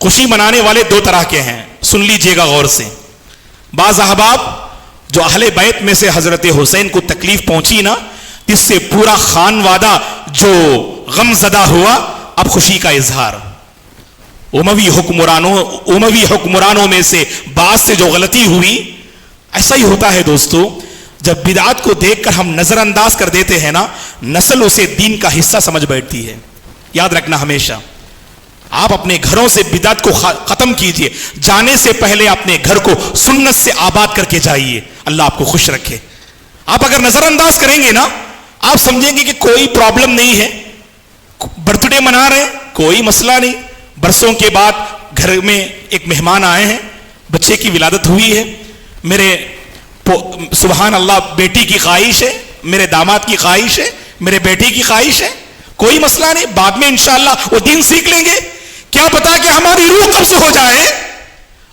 Speaker 2: خوشی منانے والے دو طرح کے ہیں، سن لیجئے گا غور سے۔ بعض احباب جو اہل بیت میں سے حضرت حسین کو تکلیف پہنچی نا، اس سے پورا خانوادہ جو غم زدہ ہوا، اب خوشی کا اظہار۔ اموی حکمرانوں میں سے بعض سے جو غلطی ہوئی، ایسا ہی ہوتا ہے دوستو، جب بدعات کو دیکھ کر ہم نظر انداز کر دیتے ہیں نا، نسل اسے دین کا حصہ سمجھ بیٹھتی ہے۔ یاد رکھنا ہمیشہ، آپ اپنے گھروں سے بدعت کو ختم کیجئے، جانے سے پہلے اپنے گھر کو سنت سے آباد کر کے جائیے، اللہ آپ کو خوش رکھے۔ آپ اگر نظر انداز کریں گے نا، آپ سمجھیں گے کہ کوئی پرابلم نہیں ہے، برتھ ڈے منا رہے ہیں، کوئی مسئلہ نہیں، برسوں کے بعد گھر میں ایک مہمان آئے ہیں، بچے کی ولادت ہوئی ہے، میرے سبحان اللہ بیٹی کی خواہش ہے، میرے داماد کی خواہش ہے، میرے بیٹی کی خواہش ہے، کوئی مسئلہ نہیں، بعد میں انشاءاللہ وہ دین سیکھ لیں گے، کیا پتا کہ ہماری روح قبض ہو جائے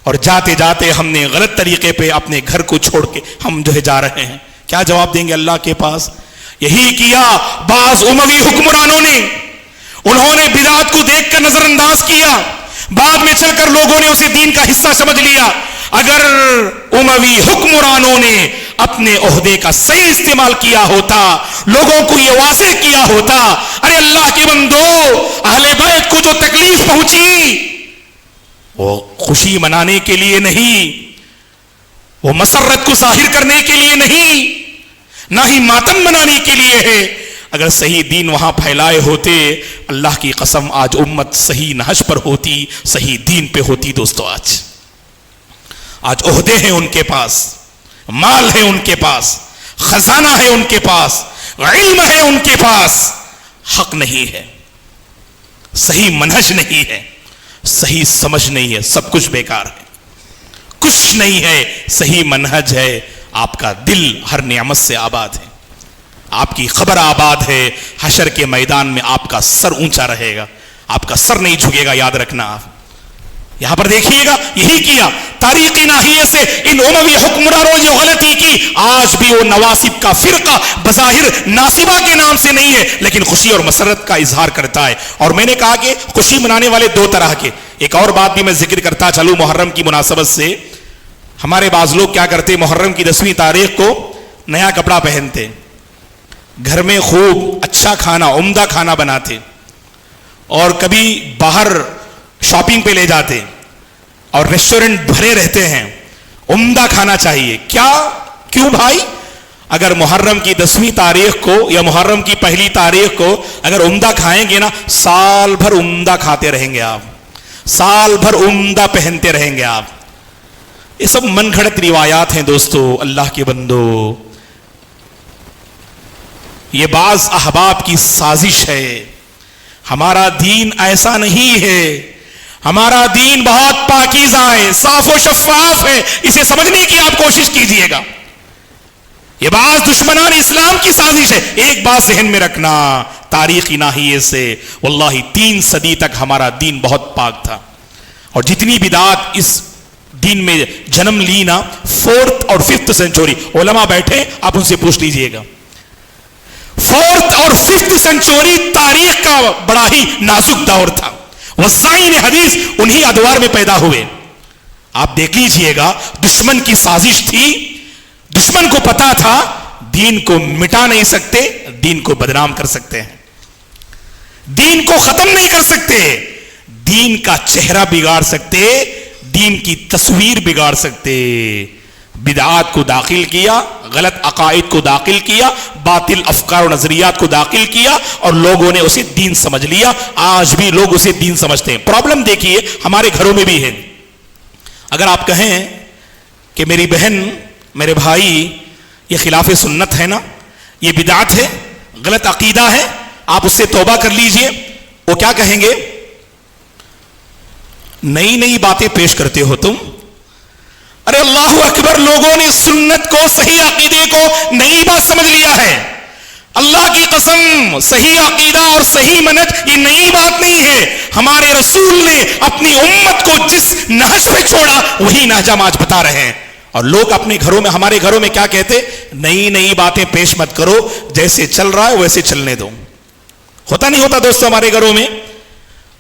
Speaker 2: اور جاتے جاتے ہم نے غلط طریقے پہ اپنے گھر کو چھوڑ کے ہم جو ہے جا رہے ہیں۔ کیا جواب دیں گے اللہ کے پاس؟ یہی کیا بعض اموی حکمرانوں نے، انہوں نے بدعات کو دیکھ کر نظر انداز کیا، بعد میں چل کر لوگوں نے اسے دین کا حصہ سمجھ لیا۔ اگر اموی حکمرانوں نے اپنے عہدے کا صحیح استعمال کیا ہوتا، لوگوں کو یہ واضح کیا ہوتا، ارے اللہ کے بندو، اہل بیت کو جو تکلیف پہنچی وہ خوشی منانے کے لیے نہیں، وہ مسرت کو ظاہر کرنے کے لیے نہیں، نہ ہی ماتم منانے کے لیے ہے۔ اگر صحیح دین وہاں پھیلائے ہوتے، اللہ کی قسم آج امت صحیح نہج پر ہوتی، صحیح دین پہ ہوتی۔ دوستو آج عہدے ہیں ان کے پاس، مال ہے ان کے پاس، خزانہ ہے ان کے پاس، علم ہے ان کے پاس، حق نہیں ہے، صحیح منہج نہیں ہے، صحیح سمجھ نہیں ہے، سب کچھ بیکار ہے، کچھ نہیں ہے، صحیح منہج ہے، آپ کا دل ہر نعمت سے آباد ہے، آپ کی خبر آباد ہے، حشر کے میدان میں آپ کا سر اونچا رہے گا، آپ کا سر نہیں جھکے گا۔ یاد رکھنا، آپ یہاں پر دیکھیے گا، یہی کیا تاریخی ناحیے سے ان اموی حکمرانوں نے جو غلطی کی، آج بھی وہ نواصب کا فرقہ بظاہر ناصبہ کے نام سے نہیں ہے، لیکن خوشی اور مسرت کا اظہار کرتا ہے۔ اور میں نے کہا کہ خوشی منانے والے دو طرح کے۔ ایک اور بات بھی میں ذکر کرتا چلوں محرم کی مناسبت سے، ہمارے بعض لوگ کیا کرتے، محرم کی 10ویں تاریخ کو نیا کپڑا پہنتے، گھر میں خوب اچھا کھانا، عمدہ کھانا بناتے، اور کبھی باہر شاپنگ پہ لے جاتے، اور ریسٹورنٹ بھرے رہتے ہیں، عمدہ کھانا چاہیے۔ کیوں بھائی؟ اگر محرم کی 10ویں تاریخ کو یا محرم کی پہلی تاریخ کو اگر عمدہ کھائیں گے نا، سال بھر عمدہ کھاتے رہیں گے آپ، سال بھر عمدہ پہنتے رہیں گے آپ. یہ سب من گھڑت روایات ہیں دوستو، اللہ کے بندو. یہ بعض احباب کی سازش ہے. ہمارا دین ایسا نہیں ہے. ہمارا دین بہت پاکیزہ ہے، صاف و شفاف ہے. اسے سمجھنے کی آپ کوشش کیجئے گا. یہ بعض دشمنان اسلام کی سازش ہے. ایک بات ذہن میں رکھنا، تاریخی ناحیے سے واللہ 3 صدی تک ہمارا دین بہت پاک تھا. اور جتنی بدعات اس دین میں جنم لی نا، 4th اور 5th سینچری، علماء بیٹھے آپ ان سے پوچھ لیجئے گا. 4th اور 5th سینچری تاریخ کا بڑا ہی نازک دور تھا. وسائل حدیث انہی ادوار میں پیدا ہوئے. آپ دیکھ لیجئے گا، دشمن کی سازش تھی. دشمن کو پتا تھا دین کو مٹا نہیں سکتے، دین کو بدنام کر سکتے ہیں، دین کو ختم نہیں کر سکتے، دین کا چہرہ بگاڑ سکتے، دین کی تصویر بگاڑ سکتے. بدعات کو داخل کیا، غلط عقائد کو داخل کیا، باطل افکار و نظریات کو داخل کیا، اور لوگوں نے اسے دین سمجھ لیا. آج بھی لوگ اسے دین سمجھتے ہیں. پرابلم دیکھیے ہمارے گھروں میں بھی ہے. اگر آپ کہیں کہ میری بہن، میرے بھائی، یہ خلاف سنت ہے نا، یہ بدعت ہے، غلط عقیدہ ہے، آپ اس سے توبہ کر لیجئے، وہ کیا کہیں گے؟ نئی نئی باتیں پیش کرتے ہو تم. ارے اللہ اکبر، لوگوں نے سنت کو، صحیح عقیدے کو نئی بات سمجھ لیا ہے. اللہ کی قسم، صحیح عقیدہ اور صحیح منہج یہ نئی بات نہیں ہے. ہمارے رسول نے اپنی امت کو جس نہج پہ چھوڑا وہی نہج ہم آج بتا رہے ہیں. اور لوگ اپنے گھروں میں، ہمارے گھروں میں کیا کہتے؟ نئی نئی باتیں پیش مت کرو، جیسے چل رہا ہے ویسے چلنے دو. ہوتا نہیں ہوتا دوستو ہمارے گھروں میں؟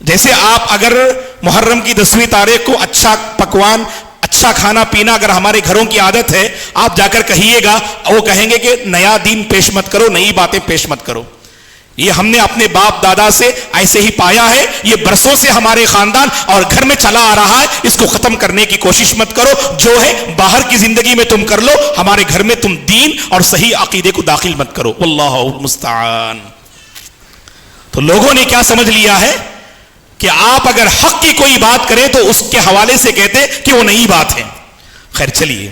Speaker 2: جیسے آپ اگر محرم کی 10ویں تاریخ کو اچھا پکوان، اچھا کھانا پینا اگر ہمارے گھروں کی عادت ہے، آپ جا کر کہیے گا، وہ کہیں گے کہ نیا دین پیش مت کرو، نئی باتیں پیش مت کرو. یہ ہم نے اپنے باپ دادا سے ایسے ہی پایا ہے، یہ برسوں سے ہمارے خاندان اور گھر میں چلا آ رہا ہے. اس کو ختم کرنے کی کوشش مت کرو. جو ہے باہر کی زندگی میں تم کر لو، ہمارے گھر میں تم دین اور صحیح عقیدے کو داخل مت کرو. واللہ المستعان. تو لوگوں نے کیا سمجھ لیا ہے کہ آپ اگر حق کی کوئی بات کریں تو اس کے حوالے سے کہتے کہ وہ نئی بات ہے. خیر چلیے،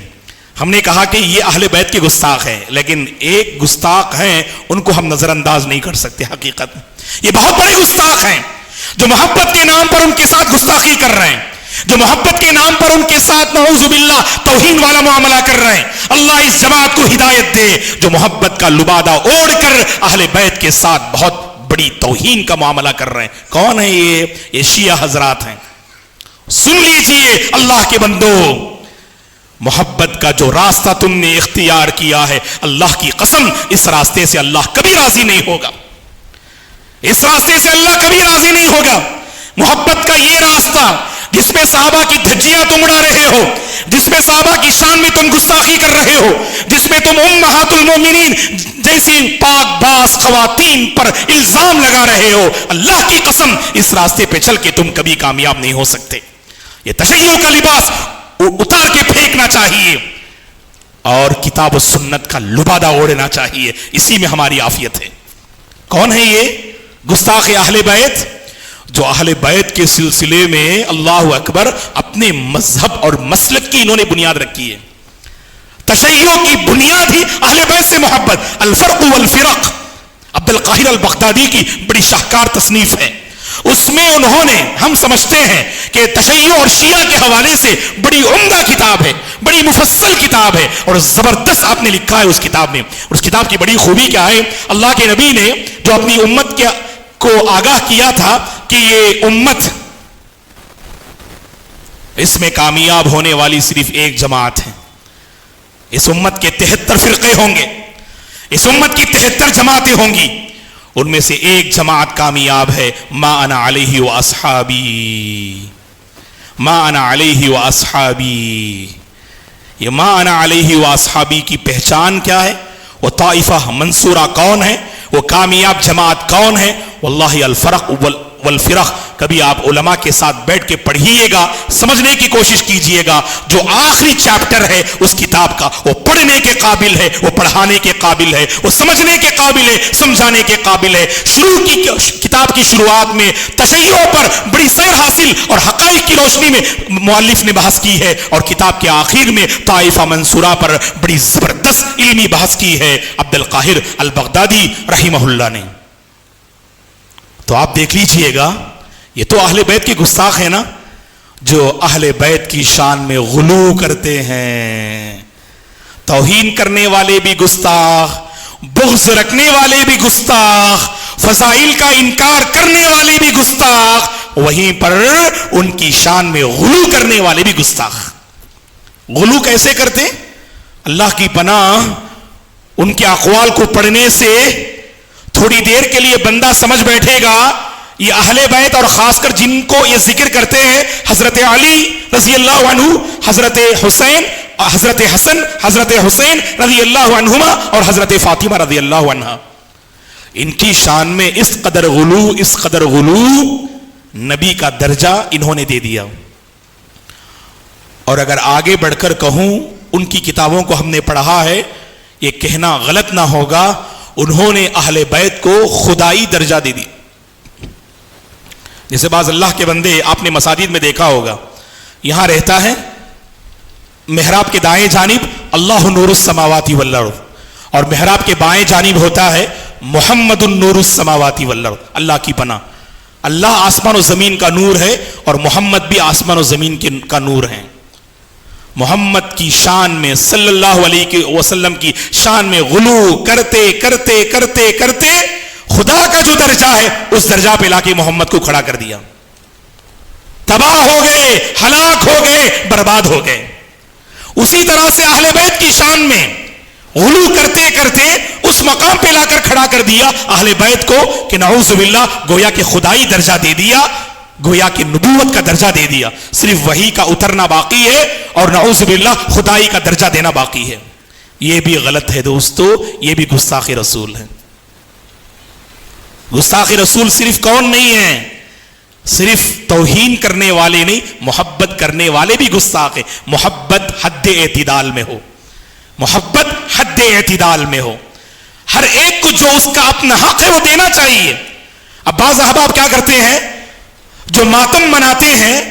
Speaker 2: ہم نے کہا کہ یہ اہل بیت کے گستاخ ہیں، لیکن ایک گستاخ ہیں ان کو ہم نظر انداز نہیں کر سکتے. حقیقت یہ بہت بڑے گستاخ ہیں جو محبت کے نام پر ان کے ساتھ گستاخی کر رہے ہیں، جو محبت کے نام پر ان کے ساتھ نعوذ باللہ توہین والا معاملہ کر رہے ہیں. اللہ اس جماعت کو ہدایت دے جو محبت کا لبادہ اوڑھ کر اہل بیت کے ساتھ بہت بڑی توہین کا معاملہ کر رہے ہیں. کون ہے یہ شیعہ حضرات ہیں. سن لیجئے اللہ کے بندو، محبت کا جو راستہ تم نے اختیار کیا ہے، اللہ کی قسم اس راستے سے اللہ کبھی راضی نہیں ہوگا. اس راستے سے اللہ کبھی راضی نہیں ہوگا. محبت کا یہ راستہ جس میں صحابہ کی دھجیاں تم اڑا رہے ہو، جس میں صحابہ کی شان میں تم گستاخی کر رہے ہو، جس میں تم امہات المومنین جیسی پاک باز خواتین پر الزام لگا رہے ہو، اللہ کی قسم اس راستے پہ چل کے تم کبھی کامیاب نہیں ہو سکتے. یہ تشیع کا لباس اتار کے پھینکنا چاہیے اور کتاب و سنت کا لبادہ اوڑھنا چاہیے. اسی میں ہماری عافیت ہے. کون ہے یہ گستاخ اہل بیت؟ جو اہل بیت کے سلسلے میں اللہ اکبر اپنے مذہب اور مسلک کی انہوں نے بنیاد رکھی ہے. تشیع کی بنیاد ہی اہل بیت سے محبت. الفرق والفرق عبد القاہر البغدادی کی بڑی شاہکار تصنیف ہے. اس میں انہوں نے، ہم سمجھتے ہیں کہ تشیع اور شیعہ کے حوالے سے بڑی عمدہ کتاب ہے، بڑی مفصل کتاب ہے اور زبردست آپ نے لکھا ہے اس کتاب میں. اور اس کتاب کی بڑی خوبی کیا ہے؟ اللہ کے نبی نے جو اپنی امت کو آگاہ کیا تھا کہ یہ امت، اس میں کامیاب ہونے والی صرف ایک جماعت ہے. اس امت کے 73 فرقے ہوں گے، اس امت کی 73 جماعتیں ہوں گی، ان میں سے ایک جماعت کامیاب ہے. ما انا علیہ و اصحابی، ما انا علیہ و اصحابی. یہ ما انا علیہ و اصحابی کی پہچان کیا ہے؟ وہ طائفہ منصورہ کون ہے؟ وہ کامیاب جماعت کون ہے؟ واللہ الفرق والفرق کبھی آپ علماء کے ساتھ بیٹھ کے پڑھیے گا, سمجھنے کی کوشش کیجئے گا. جو آخری چیپٹر ہے اس کتاب کا, وہ پڑھنے کے قابل ہے, وہ پڑھانے کے قابل ہے, وہ سمجھنے کے قابل ہے, سمجھانے کے قابل ہے. کتاب کی شروعات میں تشیعوں پر بڑی سیر حاصل اور حقائق کی روشنی میں مؤلف نے بحث کی ہے, اور کتاب کے آخر میں طائفہ منصورہ پر بڑی زبردست علمی بحث کی ہے عبد القاہر البغدادی رحمہ اللہ نے. تو آپ دیکھ لیجئے گا, یہ تو اہل بیت کے گستاخ ہیں نا, جو اہل بیت کی شان میں غلو کرتے ہیں. توہین کرنے والے بھی گستاخ, بغض رکھنے والے بھی گستاخ, فضائل کا انکار کرنے والے بھی گستاخ, وہیں پر ان کی شان میں غلو کرنے والے بھی گستاخ. غلو کیسے کرتے؟ اللہ کی پناہ, ان کے اقوال کو پڑھنے سے تھوڑی دیر کے لیے بندہ سمجھ بیٹھے گا یہ اہل بیت, اور خاص کر جن کو یہ ذکر کرتے ہیں, حضرت علی رضی اللہ عنہ, حضرت حسین, حضرت حسن, حضرت حسین رضی اللہ عنہما, اور حضرت فاطمہ رضی اللہ عنہا, ان کی شان میں اس قدر غلو نبی کا درجہ انہوں نے دے دیا. اور اگر آگے بڑھ کر کہوں, ان کی کتابوں کو ہم نے پڑھا ہے, یہ کہنا غلط نہ ہوگا, انہوں نے اہل بیت کو خدائی درجہ دے دی. جیسے بعض اللہ کے بندے آپ نے مساجد میں دیکھا ہوگا, یہاں رہتا ہے محراب کے دائیں جانب اللہ نور السماوات والارض, اور محراب کے بائیں جانب ہوتا ہے محمد النور السماوات والارض. اللہ کی پناہ, اللہ آسمان و زمین کا نور ہے, اور محمد بھی آسمان و زمین کا نور ہے. محمد کی شان میں, صلی اللہ علیہ وسلم کی شان میں غلو کرتے کرتے کرتے کرتے خدا کا جو درجہ ہے اس درجہ پہ لا کے محمد کو کھڑا کر دیا. تباہ ہو گئے, ہلاک ہو گئے, برباد ہو گئے. اسی طرح سے اہل بیت کی شان میں غلو کرتے کرتے اس مقام پہ لا کر کھڑا کر دیا اہل بیت کو کہ نعوذ باللہ گویا کہ خدائی درجہ دے دیا, گویا کہ نبوت کا درجہ دے دیا. صرف وحی کا اترنا باقی ہے اور نعوذ باللہ خدائی کا درجہ دینا باقی ہے. یہ بھی غلط ہے دوستو, یہ بھی گستاخ رسول ہے. گستاخ رسول صرف کون نہیں ہے, صرف توہین کرنے والے نہیں, محبت کرنے والے بھی گستاخ ہیں. محبت حد اعتدال میں ہو, محبت حد اعتدال میں ہو. ہر ایک کو جو اس کا اپنا حق ہے وہ دینا چاہیے. اب بعض احباب کیا کرتے ہیں, جو ماتم مناتے ہیں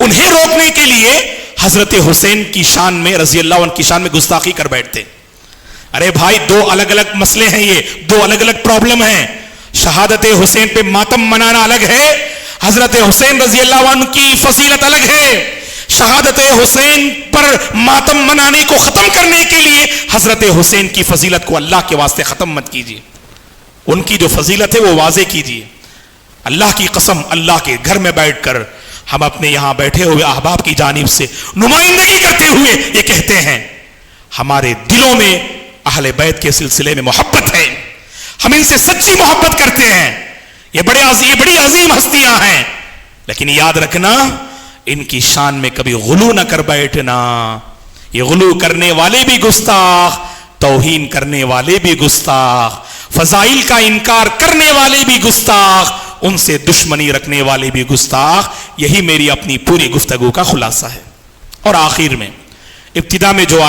Speaker 2: انہیں روکنے کے لیے حضرت حسین کی شان میں, رضی اللہ عنہ کی شان میں گستاخی کر بیٹھتے. ارے بھائی, دو الگ الگ مسئلے ہیں, یہ دو الگ الگ پرابلم ہیں. شہادت حسین پہ ماتم منانا الگ ہے, حضرت حسین رضی اللہ عنہ کی فضیلت الگ ہے. شہادت حسین پر ماتم منانے کو ختم کرنے کے لیے حضرت حسین کی فضیلت کو اللہ کے واسطے ختم مت کیجیے, ان کی جو فضیلت ہے وہ واضح کیجیے. اللہ کی قسم, اللہ کے گھر میں بیٹھ کر ہم اپنے یہاں بیٹھے ہوئے احباب کی جانب سے نمائندگی کرتے ہوئے یہ کہتے ہیں, ہمارے دلوں میں اہل بیت کے سلسلے میں محبت ہے, ہم ان سے سچی محبت کرتے ہیں. یہ بڑی عظیم ہستیاں ہیں, لیکن یاد رکھنا ان کی شان میں کبھی غلو نہ کر بیٹھنا. یہ غلو کرنے والے بھی گستاخ, توہین کرنے والے بھی گستاخ, فضائل کا انکار کرنے والے بھی گستاخ, ان سے دشمنی رکھنے والے بھی گستاخ. یہی میری اپنی پوری گفتگو کا خلاصہ ہے. اور آخر میں ابتدا میں جو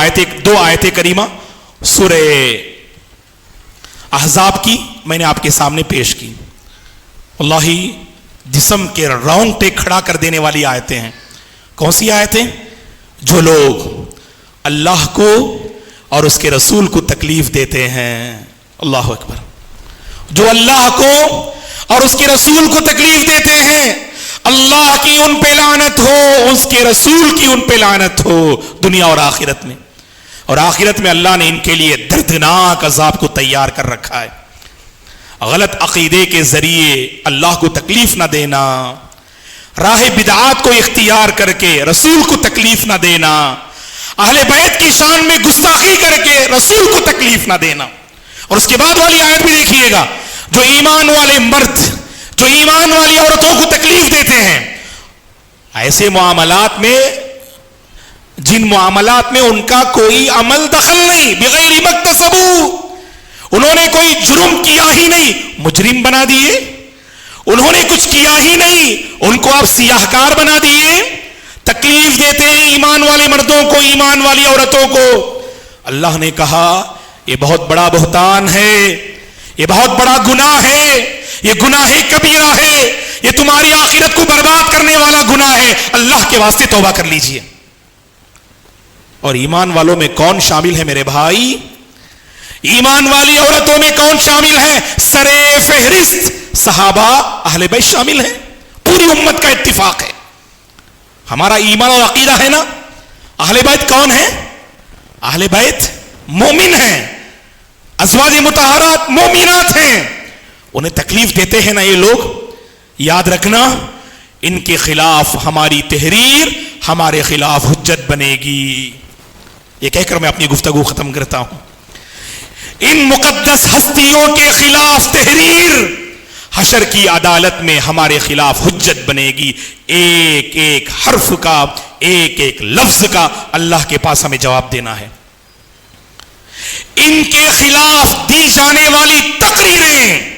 Speaker 2: دو آیتیں کریمہ سورہ احزاب کی میں نے آپ کے سامنے پیش کی, اللہ جسم کے رونگٹے کھڑا کر دینے والی آیتیں ہیں. کون سی آیتیں؟ جو لوگ اللہ کو اور اس کے رسول کو تکلیف دیتے ہیں. اللہ اکبر. جو اللہ کو اور اس کے رسول کو تکلیف دیتے ہیں, اللہ کی ان پہ لعنت ہو, اس کے رسول کی ان پہ لعنت ہو دنیا اور آخرت میں. اور آخرت میں اللہ نے ان کے لیے دردناک عذاب کو تیار کر رکھا ہے. غلط عقیدے کے ذریعے اللہ کو تکلیف نہ دینا, راہ بدعات کو اختیار کر کے رسول کو تکلیف نہ دینا, اہل بیت کی شان میں گستاخی کر کے رسول کو تکلیف نہ دینا. اور اس کے بعد والی آیت بھی دیکھیے گا, جو ایمان والے مرد, جو ایمان والی عورتوں کو تکلیف دیتے ہیں, ایسے معاملات میں جن معاملات میں ان کا کوئی عمل دخل نہیں, بغیر مکتسبو, انہوں نے کوئی جرم کیا ہی نہیں, مجرم بنا دیے. انہوں نے کچھ کیا ہی نہیں، ان کو آپ سیاہ کار بنا دیے، تکلیف دیتے ہیں ایمان والے مردوں کو، ایمان والی عورتوں کو۔ اللہ نے کہا یہ بہت بڑا بہتان ہے، یہ بہت بڑا گناہ ہے، یہ گناہ کبیرہ ہے، یہ تمہاری آخرت کو برباد کرنے والا گناہ ہے، اللہ کے واسطے توبہ کر لیجئے۔ اور ایمان والوں میں کون شامل ہے میرے بھائی؟ ایمان والی عورتوں میں کون شامل ہے؟ سرے فہرست صحابہ اہل بیت شامل ہیں، پوری امت کا اتفاق ہے۔ ہمارا ایمان اور عقیدہ ہے نا، اہل بیت کون ہے؟ اہل بیت مومن ہیں، ازواج مطہرات مومنات ہیں۔ انہیں تکلیف دیتے ہیں نا یہ لوگ، یاد رکھنا ان کے خلاف ہماری تحریر ہمارے خلاف حجت بنے گی۔ یہ کہہ کر میں اپنی گفتگو ختم کرتا ہوں۔ ان مقدس ہستیوں کے خلاف تحریر حشر کی عدالت میں ہمارے خلاف حجت بنے گی۔ ایک ایک حرف کا، ایک ایک لفظ کا اللہ کے پاس ہمیں جواب دینا ہے۔ ان کے خلاف دی جانے والی تقریریں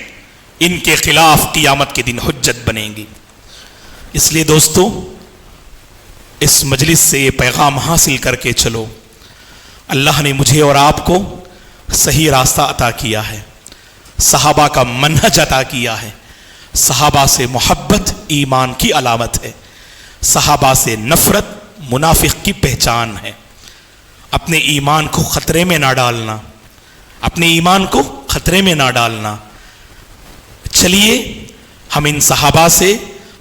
Speaker 2: ان کے خلاف قیامت کے دن حجت بنیں گی۔ اس لیے دوستو، اس مجلس سے یہ پیغام حاصل کر کے چلو، اللہ نے مجھے اور آپ کو صحیح راستہ عطا کیا ہے، صحابہ کا منہج عطا کیا ہے۔ صحابہ سے محبت ایمان کی علامت ہے، صحابہ سے نفرت منافق کی پہچان ہے۔ اپنے ایمان کو خطرے میں نہ ڈالنا، اپنے ایمان کو خطرے میں نہ ڈالنا۔ چلیے ہم ان صحابہ سے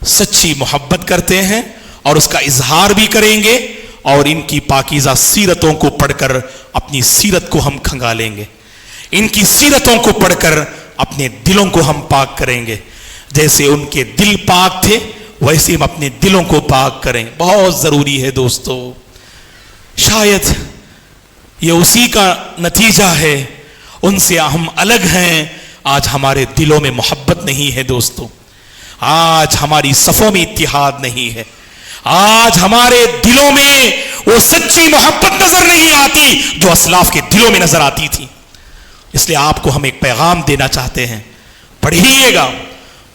Speaker 2: سچی محبت کرتے ہیں اور اس کا اظہار بھی کریں گے، اور ان کی پاکیزہ سیرتوں کو پڑھ کر اپنی سیرت کو ہم کھنگالیں گے، ان کی سیرتوں کو پڑھ کر اپنے دلوں کو ہم پاک کریں گے۔ جیسے ان کے دل پاک تھے ویسے ہم اپنے دلوں کو پاک کریں۔ بہت ضروری ہے دوستو، شاید یہ اسی کا نتیجہ ہے، ان سے ہم الگ ہیں، آج ہمارے دلوں میں محبت نہیں ہے دوستو، آج ہماری صفوں میں اتحاد نہیں ہے، آج ہمارے دلوں میں وہ سچی محبت نظر نہیں آتی جو اسلاف کے دلوں میں نظر آتی تھی۔ اس لیے آپ کو ہم ایک پیغام دینا چاہتے ہیں، پڑھیے گا۔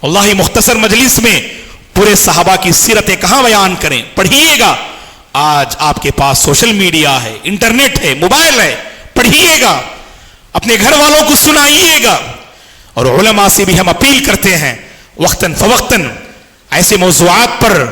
Speaker 2: اللہ مختصر مجلس میں پورے صحابہ کی سیرتیں کہاں بیان کریں، پڑھیے گا۔ آج آپ کے پاس سوشل میڈیا ہے، انٹرنیٹ ہے، موبائل ہے، پڑھیے گا، اپنے گھر والوں کو سنائیے گا۔ اور علماء سے بھی ہم اپیل کرتے ہیں، وقتاً فوقتاً ایسے موضوعات پر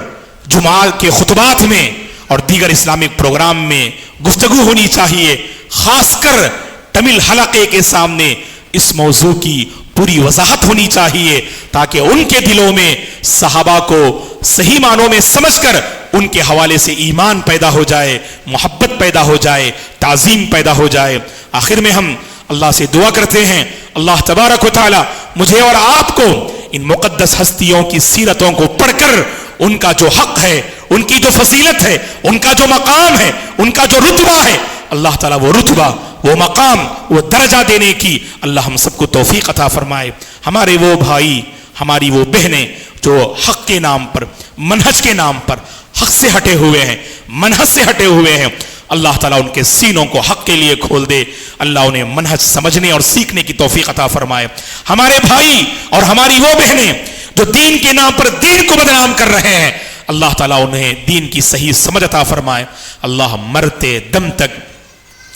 Speaker 2: جمعہ کے خطبات میں اور دیگر اسلامک پروگرام میں گفتگو ہونی چاہیے، خاص کر تمل حلقے کے سامنے اس موضوع کی پوری وضاحت ہونی چاہیے، تاکہ ان کے دلوں میں صحابہ کو صحیح معنوں میں سمجھ کر ان کے حوالے سے ایمان پیدا ہو جائے، محبت پیدا ہو جائے، تعظیم پیدا ہو جائے۔ آخر میں ہم اللہ سے دعا کرتے ہیں، اللہ تبارک و تعالی مجھے اور آپ کو ان مقدس ہستیوں کی سیرتوں کو پڑھ کر ان کا جو حق ہے، ان کی جو فضیلت ہے، ان کا جو مقام ہے، ان کا جو رتبہ ہے، اللہ تعالیٰ وہ رتبہ، وہ مقام، وہ درجہ دینے کی اللہ ہم سب کو توفیق عطا فرمائے۔ ہمارے وہ بھائی، ہماری وہ بہنیں جو حق کے نام پر، منہج کے نام پر حق سے ہٹے ہوئے ہیں، منہج سے ہٹے ہوئے ہیں، اللہ تعالیٰ ان کے سینوں کو حق کے لیے کھول دے، اللہ انہیں منہج سمجھنے اور سیکھنے کی توفیق عطا فرمائے۔ ہمارے بھائی اور ہماری وہ بہنیں جو دین کے نام پر دین کو بدنام کر رہے ہیں، اللہ تعالیٰ انہیں دین کی صحیح سمجھ عطا فرمائے۔ اللہ مرتے دم تک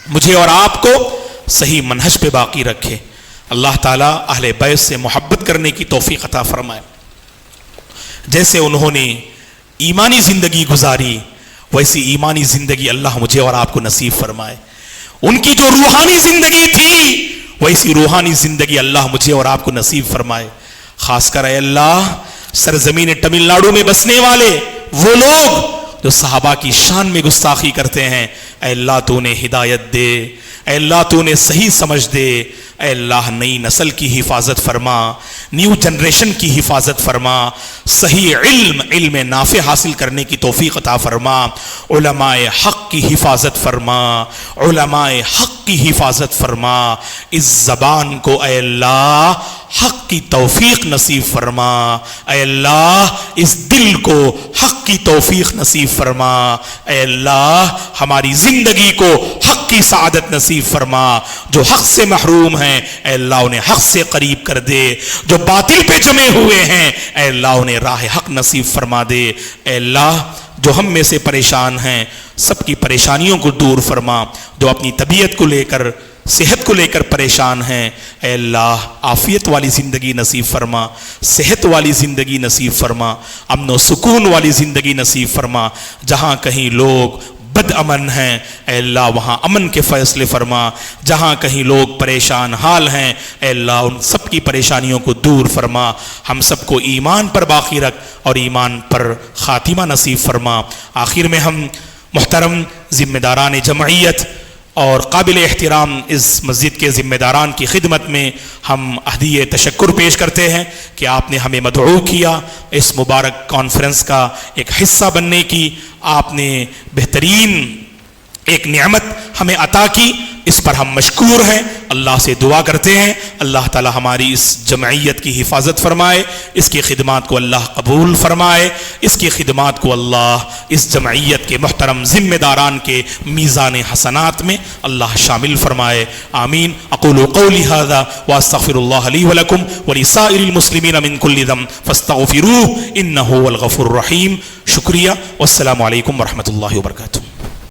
Speaker 2: مجھے اور آپ کو صحیح منہج پہ باقی رکھے۔ اللہ تعالیٰ اہل بیت سے محبت کرنے کی توفیق عطا فرمائے۔ جیسے انہوں نے ایمانی زندگی گزاری، ویسی ایمانی زندگی اللہ مجھے اور آپ کو نصیب فرمائے۔ ان کی جو روحانی زندگی تھی ویسی روحانی زندگی اللہ مجھے اور آپ کو نصیب فرمائے۔ خاص کر اے اللہ سرزمین تمل ناڈو میں بسنے والے وہ لوگ جو صحابہ کی شان میں گستاخی کرتے ہیں، اے اللہ تو انہیں ہدایت دے، اے اللہ تو انہیں صحیح سمجھ دے، اے اللہ نئی نسل کی حفاظت فرما، نیو جنریشن کی حفاظت فرما، صحیح علم نافع حاصل کرنے کی توفیق عطا فرما، علماء حق کی حفاظت فرما، علماء حق کی حفاظت فرما، اس زبان کو اے اللہ حق کی توفیق نصیب فرما، اے اللہ اس دل کو حق کی توفیق نصیب فرما، اے اللہ ہماری زندگی کو حق کی سعادت نصیب فرما، جو حق سے محروم ہیں اے اللہ انہیں حق سے قریب کر دے، جو باطل پہ جمے ہوئے ہیں اے اللہ انہیں راہ حق نصیب فرما دے، اے اللہ جو ہم میں سے پریشان ہیں سب کی پریشانیوں کو دور فرما، جو اپنی طبیعت کو لے کر صحت کو لے کر پریشان ہیں اے اللہ عافیت والی زندگی نصیب فرما، صحت والی زندگی نصیب فرما، امن و سکون والی زندگی نصیب فرما، جہاں کہیں لوگ بد امن ہیں اے اللہ وہاں امن کے فیصلے فرما، جہاں کہیں لوگ پریشان حال ہیں اے اللہ ان سب کی پریشانیوں کو دور فرما، ہم سب کو ایمان پر باقی رکھ اور ایمان پر خاتمہ نصیب فرما۔ آخر میں ہم محترم ذمہ داران جمعیت اور قابل احترام اس مسجد کے ذمہ داران کی خدمت میں ہم عہدیِ تشکر پیش کرتے ہیں کہ آپ نے ہمیں مدعو کیا، اس مبارک کانفرنس کا ایک حصہ بننے کی آپ نے بہترین ایک نعمت ہمیں عطا کی، اس پر ہم مشکور ہیں، اللہ سے دعا کرتے ہیں اللہ تعالی ہماری اس جمعیت کی حفاظت فرمائے، اس کی خدمات کو اللہ قبول فرمائے، اس کی خدمات کو اللہ اس جمعیت کے محترم ذمہ داران کے میزان حسنات میں اللہ شامل فرمائے، آمین۔ اقول قولی ھذا واستغفر اللہ لی ولکم ولسائر المسلمین من کل ذنب فاستغفروہ انہ هو الغفور الرحیم۔ شکریہ والسلام علیکم ورحمۃ اللہ وبرکاتہ۔